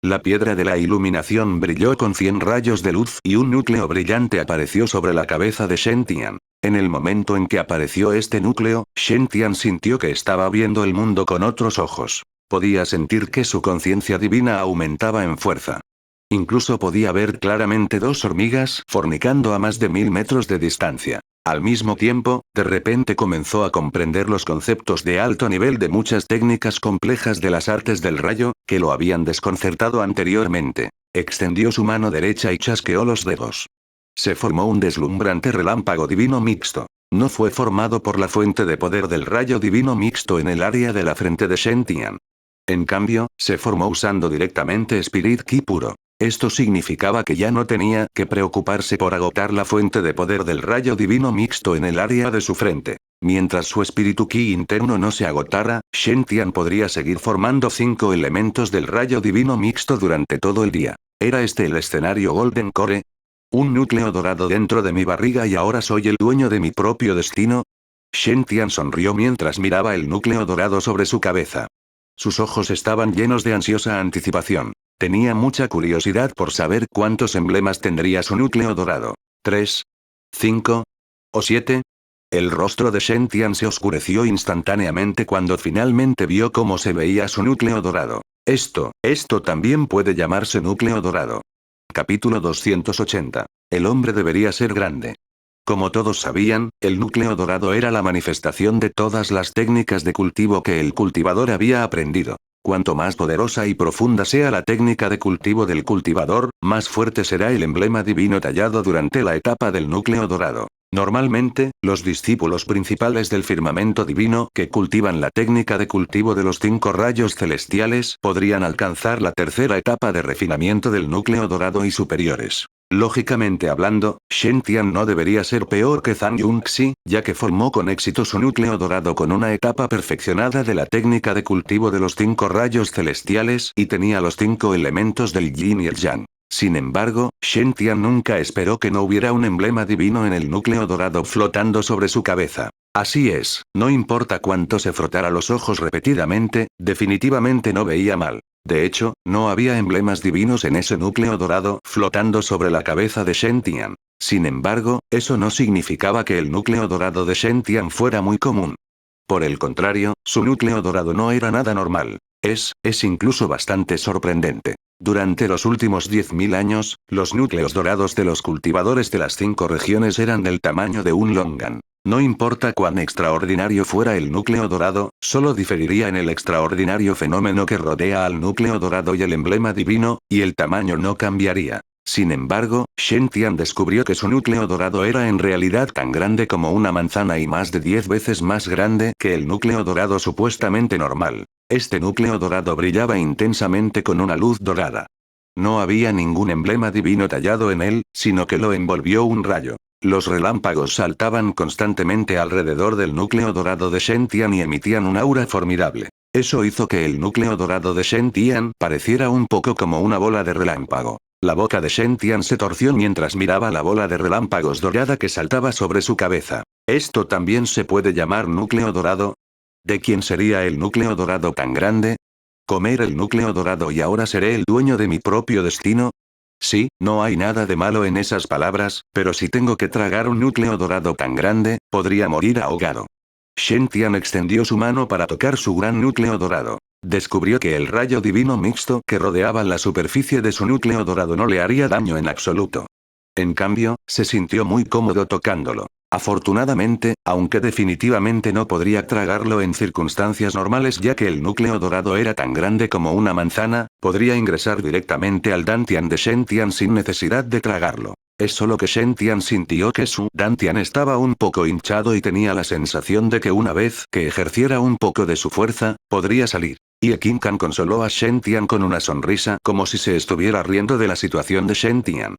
La piedra de la iluminación brilló con 100 rayos de luz y un núcleo brillante apareció sobre la cabeza de Shen Tian. En el momento en que apareció este núcleo, Shen Tian sintió que estaba viendo el mundo con otros ojos. Podía sentir que su conciencia divina aumentaba en fuerza. Incluso podía ver claramente 2 hormigas fornicando a más de 1000 metros de distancia. Al mismo tiempo, de repente comenzó a comprender los conceptos de alto nivel de muchas técnicas complejas de las artes del rayo, que lo habían desconcertado anteriormente. Extendió su mano derecha y chasqueó los dedos. Se formó un deslumbrante relámpago divino mixto. No fue formado por la fuente de poder del rayo divino mixto en el área de la frente de Shen Tian. En cambio, se formó usando directamente Spirit Ki puro. Esto significaba que ya no tenía que preocuparse por agotar la fuente de poder del rayo divino mixto en el área de su frente. Mientras su espíritu Ki interno no se agotara, Shen Tian podría seguir formando 5 elementos del rayo divino mixto durante todo el día. ¿Era este el escenario Golden Core? ¿Un núcleo dorado dentro de mi barriga y ahora soy el dueño de mi propio destino? Shen Tian sonrió mientras miraba el núcleo dorado sobre su cabeza. Sus ojos estaban llenos de ansiosa anticipación. Tenía mucha curiosidad por saber cuántos emblemas tendría su núcleo dorado. 3, 5 o 7. El rostro de Shen Tian se oscureció instantáneamente cuando finalmente vio cómo se veía su núcleo dorado. Esto también puede llamarse núcleo dorado. Capítulo 280. El hombre debería ser grande. Como todos sabían, el núcleo dorado era la manifestación de todas las técnicas de cultivo que el cultivador había aprendido. Cuanto más poderosa y profunda sea la técnica de cultivo del cultivador, más fuerte será el emblema divino tallado durante la etapa del núcleo dorado. Normalmente, los discípulos principales del firmamento divino que cultivan la técnica de cultivo de los 5 rayos celestiales podrían alcanzar la tercera etapa de refinamiento del núcleo dorado y superiores. Lógicamente hablando, Shen Tian no debería ser peor que Zhang Yunxi, ya que formó con éxito su núcleo dorado con una etapa perfeccionada de la técnica de cultivo de los 5 rayos celestiales y tenía los 5 elementos del yin y el yang. Sin embargo, Shen Tian nunca esperó que no hubiera un emblema divino en el núcleo dorado flotando sobre su cabeza. Así es, no importa cuánto se frotara los ojos repetidamente, definitivamente no veía mal. De hecho, no había emblemas divinos en ese núcleo dorado flotando sobre la cabeza de Shen Tian. Sin embargo, eso no significaba que el núcleo dorado de Shen Tian fuera muy común. Por el contrario, su núcleo dorado no era nada normal. Es incluso bastante sorprendente. Durante los últimos 10.000 años, los núcleos dorados de los cultivadores de las 5 regiones eran del tamaño de un longan. No importa cuán extraordinario fuera el núcleo dorado, solo diferiría en el extraordinario fenómeno que rodea al núcleo dorado y el emblema divino, y el tamaño no cambiaría. Sin embargo, Shen Tian descubrió que su núcleo dorado era en realidad tan grande como una manzana y más de 10 veces más grande que el núcleo dorado supuestamente normal. Este núcleo dorado brillaba intensamente con una luz dorada. No había ningún emblema divino tallado en él, sino que lo envolvió un rayo. Los relámpagos saltaban constantemente alrededor del núcleo dorado de Shen Tian y emitían un aura formidable. Eso hizo que el núcleo dorado de Shen Tian pareciera un poco como una bola de relámpago. La boca de Shen Tian se torció mientras miraba la bola de relámpagos dorada que saltaba sobre su cabeza. ¿Esto también se puede llamar núcleo dorado? ¿De quién sería el núcleo dorado tan grande? ¿Comer el núcleo dorado y ahora seré el dueño de mi propio destino? Sí, no hay nada de malo en esas palabras, pero si tengo que tragar un núcleo dorado tan grande, podría morir ahogado. Shen Tian extendió su mano para tocar su gran núcleo dorado. Descubrió que el rayo divino mixto que rodeaba la superficie de su núcleo dorado no le haría daño en absoluto. En cambio, se sintió muy cómodo tocándolo. Afortunadamente, aunque definitivamente no podría tragarlo en circunstancias normales ya que el núcleo dorado era tan grande como una manzana, podría ingresar directamente al Dantian de Shen Tian sin necesidad de tragarlo. Es solo que Shen Tian sintió que su Dantian estaba un poco hinchado y tenía la sensación de que una vez que ejerciera un poco de su fuerza, podría salir. Ye Qingcan consoló a Shen Tian con una sonrisa como si se estuviera riendo de la situación de Shen Tian.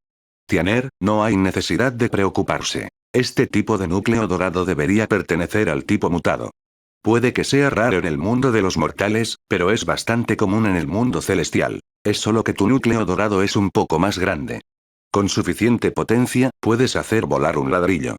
Tianer, no hay necesidad de preocuparse. Este tipo de núcleo dorado debería pertenecer al tipo mutado. Puede que sea raro en el mundo de los mortales, pero es bastante común en el mundo celestial. Es solo que tu núcleo dorado es un poco más grande. Con suficiente potencia, puedes hacer volar un ladrillo.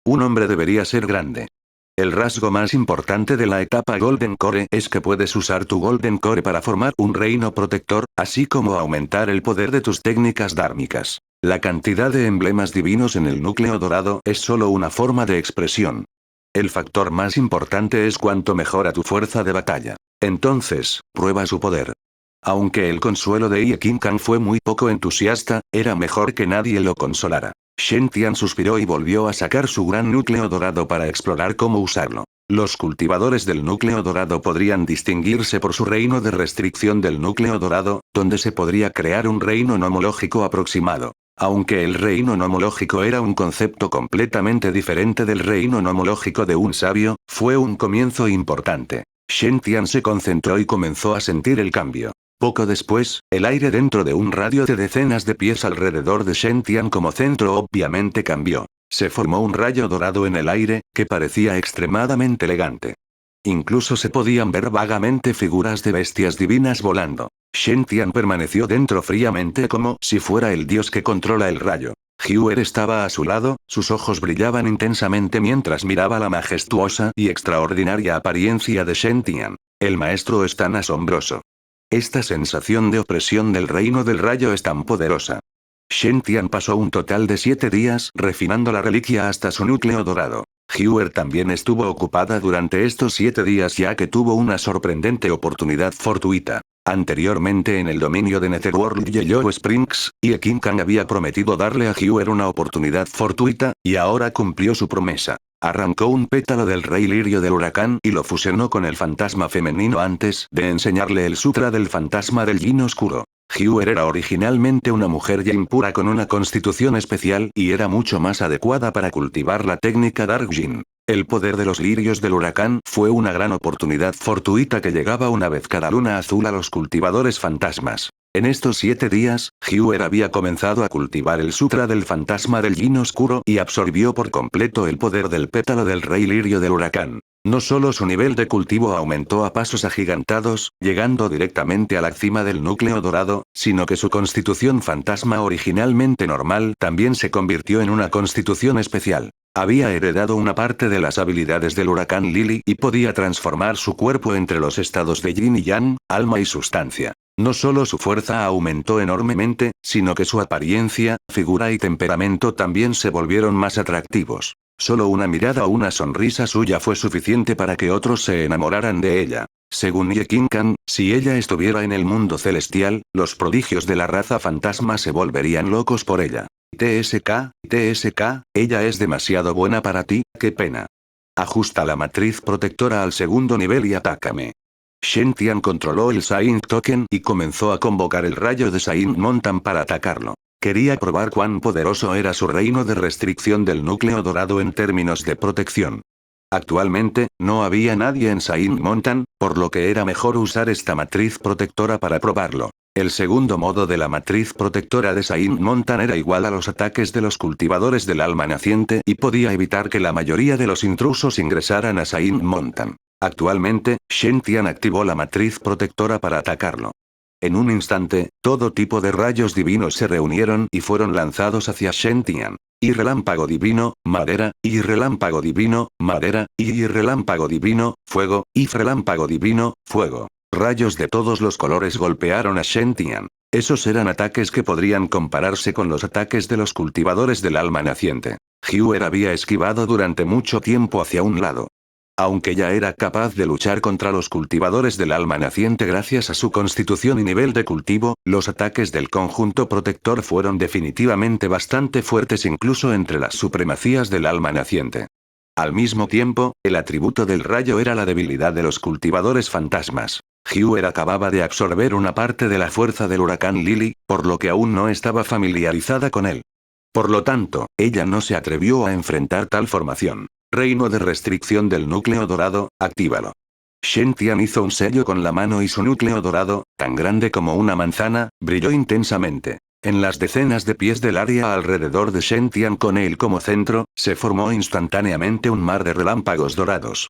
Un hombre debería ser grande. El rasgo más importante de la etapa Golden Core es que puedes usar tu Golden Core para formar un reino protector, así como aumentar el poder de tus técnicas dármicas. La cantidad de emblemas divinos en el núcleo dorado es solo una forma de expresión. El factor más importante es cuánto mejora tu fuerza de batalla. Entonces, prueba su poder. Aunque el consuelo de Ye Qingcan fue muy poco entusiasta, era mejor que nadie lo consolara. Shen Tian suspiró y volvió a sacar su gran núcleo dorado para explorar cómo usarlo. Los cultivadores del núcleo dorado podrían distinguirse por su reino de restricción del núcleo dorado, donde se podría crear un reino nomológico aproximado. Aunque el reino nomológico era un concepto completamente diferente del reino nomológico de un sabio, fue un comienzo importante. Shen Tian se concentró y comenzó a sentir el cambio. Poco después, el aire dentro de un radio de decenas de pies alrededor de Shen Tian como centro obviamente cambió. Se formó un rayo dorado en el aire, que parecía extremadamente elegante. Incluso se podían ver vagamente figuras de bestias divinas volando. Shen Tian permaneció dentro fríamente como si fuera el dios que controla el rayo. Huer estaba a su lado, sus ojos brillaban intensamente mientras miraba la majestuosa y extraordinaria apariencia de Shen Tian. El maestro es tan asombroso. Esta sensación de opresión del reino del rayo es tan poderosa. Shen Tian pasó un total de 7 días refinando la reliquia hasta su núcleo dorado. Huer también estuvo ocupada durante estos 7 días ya que tuvo una sorprendente oportunidad fortuita. Anteriormente en el dominio de Netherworld Yellow Springs, Ye Qingcan había prometido darle a Huer una oportunidad fortuita, y ahora cumplió su promesa. Arrancó un pétalo del rey lirio del huracán y lo fusionó con el fantasma femenino antes de enseñarle el sutra del fantasma del yin oscuro. Huer era originalmente una mujer yin pura con una constitución especial y era mucho más adecuada para cultivar la técnica Dark Yin. El poder de los lirios del huracán fue una gran oportunidad fortuita que llegaba una vez cada luna azul a los cultivadores fantasmas. En estos 7 días, Huer había comenzado a cultivar el sutra del fantasma del yin oscuro y absorbió por completo el poder del pétalo del rey lirio del huracán. No solo su nivel de cultivo aumentó a pasos agigantados, llegando directamente a la cima del núcleo dorado, sino que su constitución fantasma originalmente normal también se convirtió en una constitución especial. Había heredado una parte de las habilidades del huracán Lily y podía transformar su cuerpo entre los estados de yin y yang, alma y sustancia. No solo su fuerza aumentó enormemente, sino que su apariencia, figura y temperamento también se volvieron más atractivos. Solo una mirada o una sonrisa suya fue suficiente para que otros se enamoraran de ella. Según Ye Qingcan, si ella estuviera en el mundo celestial, los prodigios de la raza fantasma se volverían locos por ella. TSK, ella es demasiado buena para ti, qué pena. Ajusta la matriz protectora al segundo nivel y atácame. Shen Tian controló el Saint Token y comenzó a convocar el rayo de Saint Mountain para atacarlo. Quería probar cuán poderoso era su reino de restricción del núcleo dorado en términos de protección. Actualmente, no había nadie en Saint Mountain, por lo que era mejor usar esta matriz protectora para probarlo. El segundo modo de la matriz protectora de Saint Mountain era igual a los ataques de los cultivadores del alma naciente y podía evitar que la mayoría de los intrusos ingresaran a Saint Mountain. Actualmente, Shen Tian activó la matriz protectora para atacarlo. En un instante, todo tipo de rayos divinos se reunieron y fueron lanzados hacia Shen Tian. Y relámpago divino, madera, y relámpago divino, madera, y relámpago divino, fuego, y relámpago divino, fuego. Rayos de todos los colores golpearon a Shen Tian. Esos eran ataques que podrían compararse con los ataques de los cultivadores del alma naciente. Huer había esquivado durante mucho tiempo hacia un lado. Aunque ya era capaz de luchar contra los cultivadores del alma naciente gracias a su constitución y nivel de cultivo, los ataques del conjunto protector fueron definitivamente bastante fuertes incluso entre las supremacías del alma naciente. Al mismo tiempo, el atributo del rayo era la debilidad de los cultivadores fantasmas. Huer acababa de absorber una parte de la fuerza del huracán Lily, por lo que aún no estaba familiarizada con él. Por lo tanto, ella no se atrevió a enfrentar tal formación. Reino de restricción del núcleo dorado, actívalo. Shen Tian hizo un sello con la mano y su núcleo dorado, tan grande como una manzana, brilló intensamente. En las decenas de pies del área alrededor de Shen Tian con él como centro, se formó instantáneamente un mar de relámpagos dorados.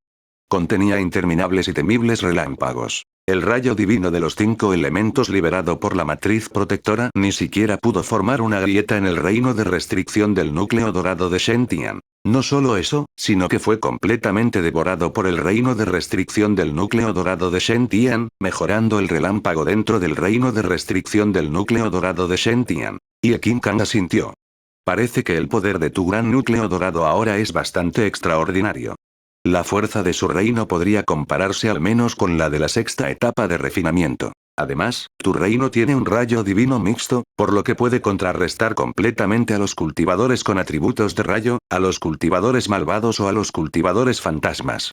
Contenía interminables y temibles relámpagos. El rayo divino de los 5 elementos liberado por la matriz protectora ni siquiera pudo formar una grieta en el reino de restricción del núcleo dorado de Shen Tian. No solo eso, sino que fue completamente devorado por el reino de restricción del núcleo dorado de Shen Tian, mejorando el relámpago dentro del reino de restricción del núcleo dorado de Shen Tian. Y Qin Kang asintió. Parece que el poder de tu gran núcleo dorado ahora es bastante extraordinario. La fuerza de su reino podría compararse al menos con la de la sexta etapa de refinamiento. Además, tu reino tiene un rayo divino mixto, por lo que puede contrarrestar completamente a los cultivadores con atributos de rayo, a los cultivadores malvados o a los cultivadores fantasmas.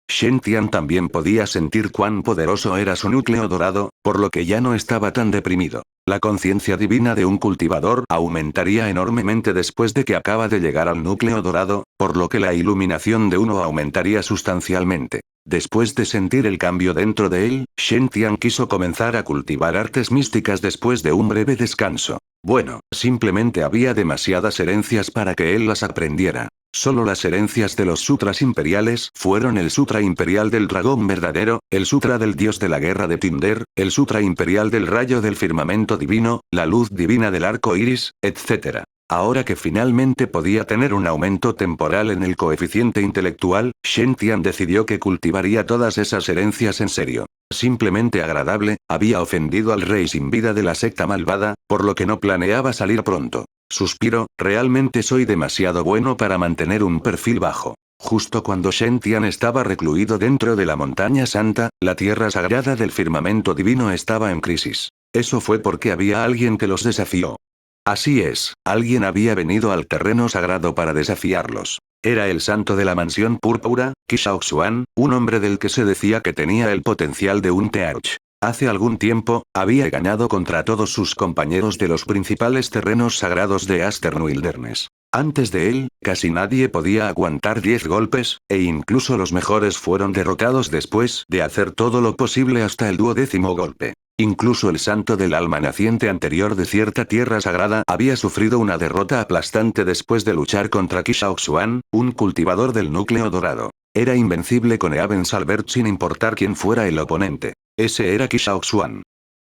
Shen Tian también podía sentir cuán poderoso era su núcleo dorado, por lo que ya no estaba tan deprimido. La conciencia divina de un cultivador aumentaría enormemente después de que acaba de llegar al núcleo dorado, por lo que la iluminación de uno aumentaría sustancialmente. Después de sentir el cambio dentro de él, Shen Tian quiso comenzar a cultivar artes místicas después de un breve descanso. Bueno, simplemente había demasiadas herencias para que él las aprendiera. Solo las herencias de los sutras imperiales fueron el sutra imperial del dragón verdadero, el sutra del dios de la guerra de Tinder, el sutra imperial del rayo del firmamento divino, la luz divina del arco iris, etc. Ahora que finalmente podía tener un aumento temporal en el coeficiente intelectual, Shen Tian decidió que cultivaría todas esas herencias en serio. Simplemente agradable, había ofendido al rey sin vida de la secta malvada, por lo que no planeaba salir pronto. Suspiro, realmente soy demasiado bueno para mantener un perfil bajo. Justo cuando Shen Tian estaba recluido dentro de la montaña santa, la tierra sagrada del firmamento divino estaba en crisis. Eso fue porque había alguien que los desafió. Así es, alguien había venido al terreno sagrado para desafiarlos. Era el santo de la mansión púrpura, Qiao-Xuan, un hombre del que se decía que tenía el potencial de un Tearch. Hace algún tiempo, había ganado contra todos sus compañeros de los principales terrenos sagrados de Aster Wilderness. Antes de él, casi nadie podía aguantar 10 golpes, e incluso los mejores fueron derrotados después de hacer todo lo posible hasta el 12º golpe. Incluso el santo del alma naciente anterior de cierta tierra sagrada había sufrido una derrota aplastante después de luchar contra Qiao-Xuan, un cultivador del núcleo dorado. Era invencible con Eaven Salbert sin importar quién fuera el oponente. Ese era Qiao-Xuan.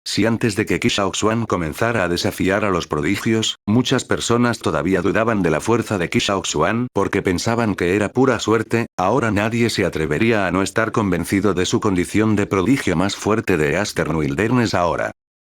Si antes de que Qiao-Xuan comenzara a desafiar a los prodigios, muchas personas todavía dudaban de la fuerza de Qiao-Xuan porque pensaban que era pura suerte, ahora nadie se atrevería a no estar convencido de su condición de prodigio más fuerte de Aster Wilderness ahora.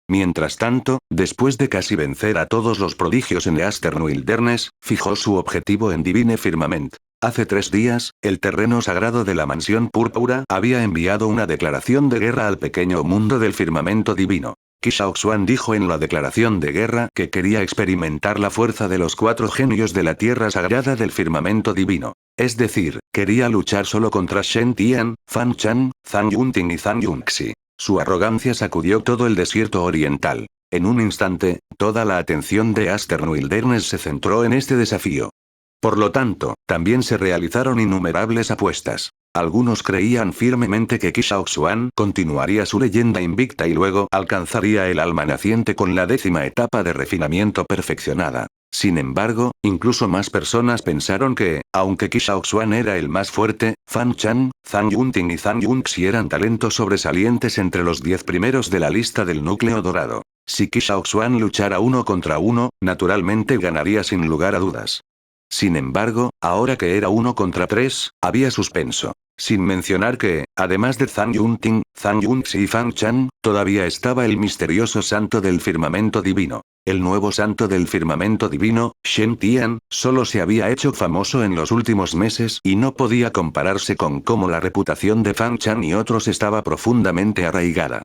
Mientras tanto, después de casi vencer a todos los prodigios en Aster Wilderness, fijó su objetivo en Divine Firmament. Hace 3 días, el terreno sagrado de la mansión púrpura había enviado una declaración de guerra al pequeño mundo del firmamento divino. Qiao-Xuan dijo en la declaración de guerra que quería experimentar la fuerza de los 4 genios de la tierra sagrada del firmamento divino. Es decir, quería luchar solo contra Shen Tian, Fan Chan, Zhang Yunting y Zhang Yunxi. Su arrogancia sacudió todo el desierto oriental. En un instante, toda la atención de Aster Wilderness se centró en este desafío. Por lo tanto, también se realizaron innumerables apuestas. Algunos creían firmemente que Qiao-Xuan continuaría su leyenda invicta y luego alcanzaría el alma naciente con la 10ª etapa de refinamiento perfeccionada. Sin embargo, incluso más personas pensaron que, aunque Qiao-Xuan era el más fuerte, Fan Chan, Zhang Yunting y Zhang Yunxi eran talentos sobresalientes entre los 10 primeros de la lista del núcleo dorado. Si Qiao-Xuan luchara 1 contra 1, naturalmente ganaría sin lugar a dudas. Sin embargo, ahora que era 1 contra 3, había suspenso. Sin mencionar que, además de Zhang Yunting, Zhang Yunxi y Fan Chan, todavía estaba el misterioso santo del firmamento divino. El nuevo santo del firmamento divino, Shen Tian, solo se había hecho famoso en los últimos meses y no podía compararse con cómo la reputación de Fan Chan y otros estaba profundamente arraigada.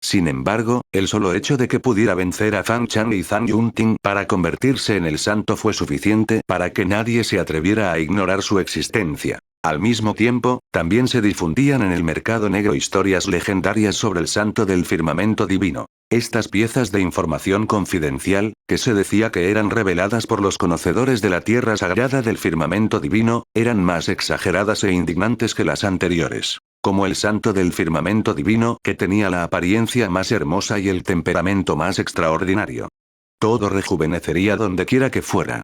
Sin embargo, el solo hecho de que pudiera vencer a Fan Chan y Zhang Yunting para convertirse en el santo fue suficiente para que nadie se atreviera a ignorar su existencia. Al mismo tiempo, también se difundían en el mercado negro historias legendarias sobre el santo del firmamento divino. Estas piezas de información confidencial, que se decía que eran reveladas por los conocedores de la tierra sagrada del firmamento divino, eran más exageradas e indignantes que las anteriores. Como el santo del firmamento divino que tenía la apariencia más hermosa y el temperamento más extraordinario. Todo rejuvenecería donde quiera que fuera.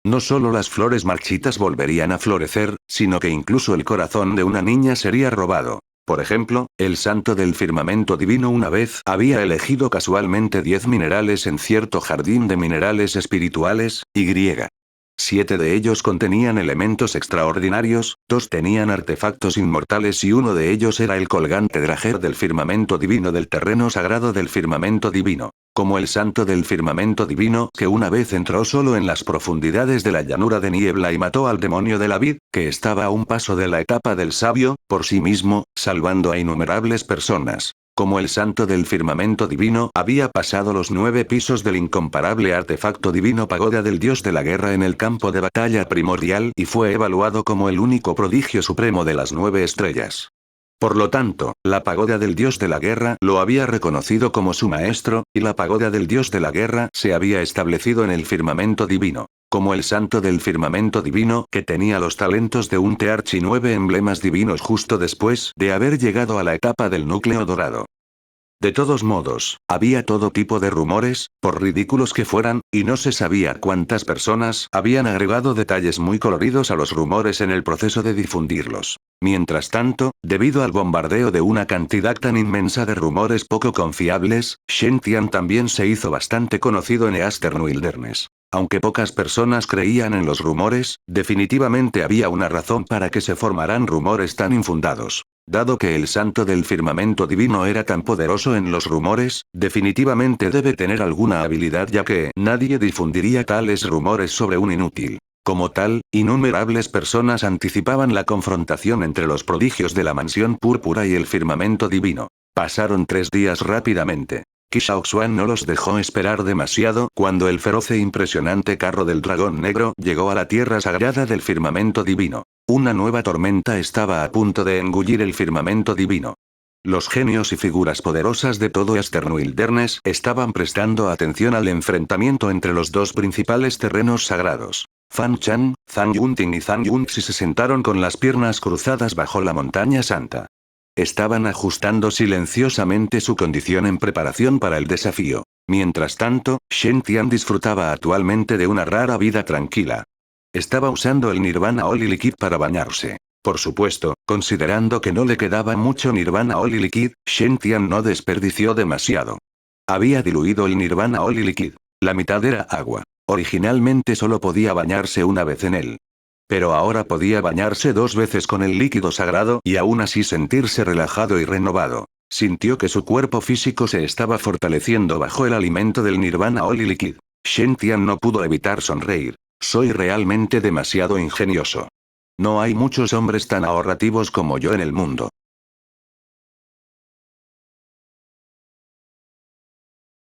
No solo las flores marchitas volverían a florecer, sino que incluso el corazón de una niña sería robado. Por ejemplo, el santo del firmamento divino una vez había elegido casualmente 10 minerales en cierto jardín de minerales espirituales, y 7 de ellos contenían elementos extraordinarios, 2 tenían artefactos inmortales y uno de ellos era el colgante drajer del firmamento divino del terreno sagrado del firmamento divino. Como el santo del firmamento divino que una vez entró solo en las profundidades de la llanura de niebla y mató al demonio de la vid, que estaba a un paso de la etapa del sabio, por sí mismo, salvando a innumerables personas. Como el santo del firmamento divino había pasado los 9 pisos del incomparable artefacto divino pagoda del dios de la guerra en el campo de batalla primordial y fue evaluado como el único prodigio supremo de las 9 estrellas. Por lo tanto, la pagoda del dios de la guerra lo había reconocido como su maestro, y la pagoda del dios de la guerra se había establecido en el firmamento divino. Como el santo del firmamento divino que tenía los talentos de un Tearch y 9 emblemas divinos justo después de haber llegado a la etapa del núcleo dorado. De todos modos, había todo tipo de rumores, por ridículos que fueran, y no se sabía cuántas personas habían agregado detalles muy coloridos a los rumores en el proceso de difundirlos. Mientras tanto, debido al bombardeo de una cantidad tan inmensa de rumores poco confiables, Shen Tian también se hizo bastante conocido en Eastern Wilderness. Aunque pocas personas creían en los rumores, definitivamente había una razón para que se formaran rumores tan infundados. Dado que el santo del firmamento divino era tan poderoso en los rumores, definitivamente debe tener alguna habilidad ya que nadie difundiría tales rumores sobre un inútil. Como tal, innumerables personas anticipaban la confrontación entre los prodigios de la mansión púrpura y el firmamento divino. Pasaron 3 días rápidamente. Xiaoxuan no los dejó esperar demasiado cuando el feroz e impresionante carro del dragón negro llegó a la tierra sagrada del firmamento divino. Una nueva tormenta estaba a punto de engullir el firmamento divino. Los genios y figuras poderosas de todo Eastern Wilderness estaban prestando atención al enfrentamiento entre los 2 principales terrenos sagrados. Fan Chan, Zhang Yunting y Zhang Yunxi se sentaron con las piernas cruzadas bajo la montaña santa. Estaban ajustando silenciosamente su condición en preparación para el desafío. Mientras tanto, Shen Tian disfrutaba actualmente de una rara vida tranquila. Estaba usando el Nirvana Holy Liquid para bañarse. Por supuesto, considerando que no le quedaba mucho Nirvana Holy Liquid, Shen Tian no desperdició demasiado. Había diluido el Nirvana Holy Liquid. La mitad era agua. Originalmente solo podía bañarse una vez en él. Pero ahora podía bañarse 2 veces con el líquido sagrado y aún así sentirse relajado y renovado. Sintió que su cuerpo físico se estaba fortaleciendo bajo el alimento del Nirvana Holy Liquid. Shen Tian no pudo evitar sonreír. Soy realmente demasiado ingenioso. No hay muchos hombres tan ahorrativos como yo en el mundo.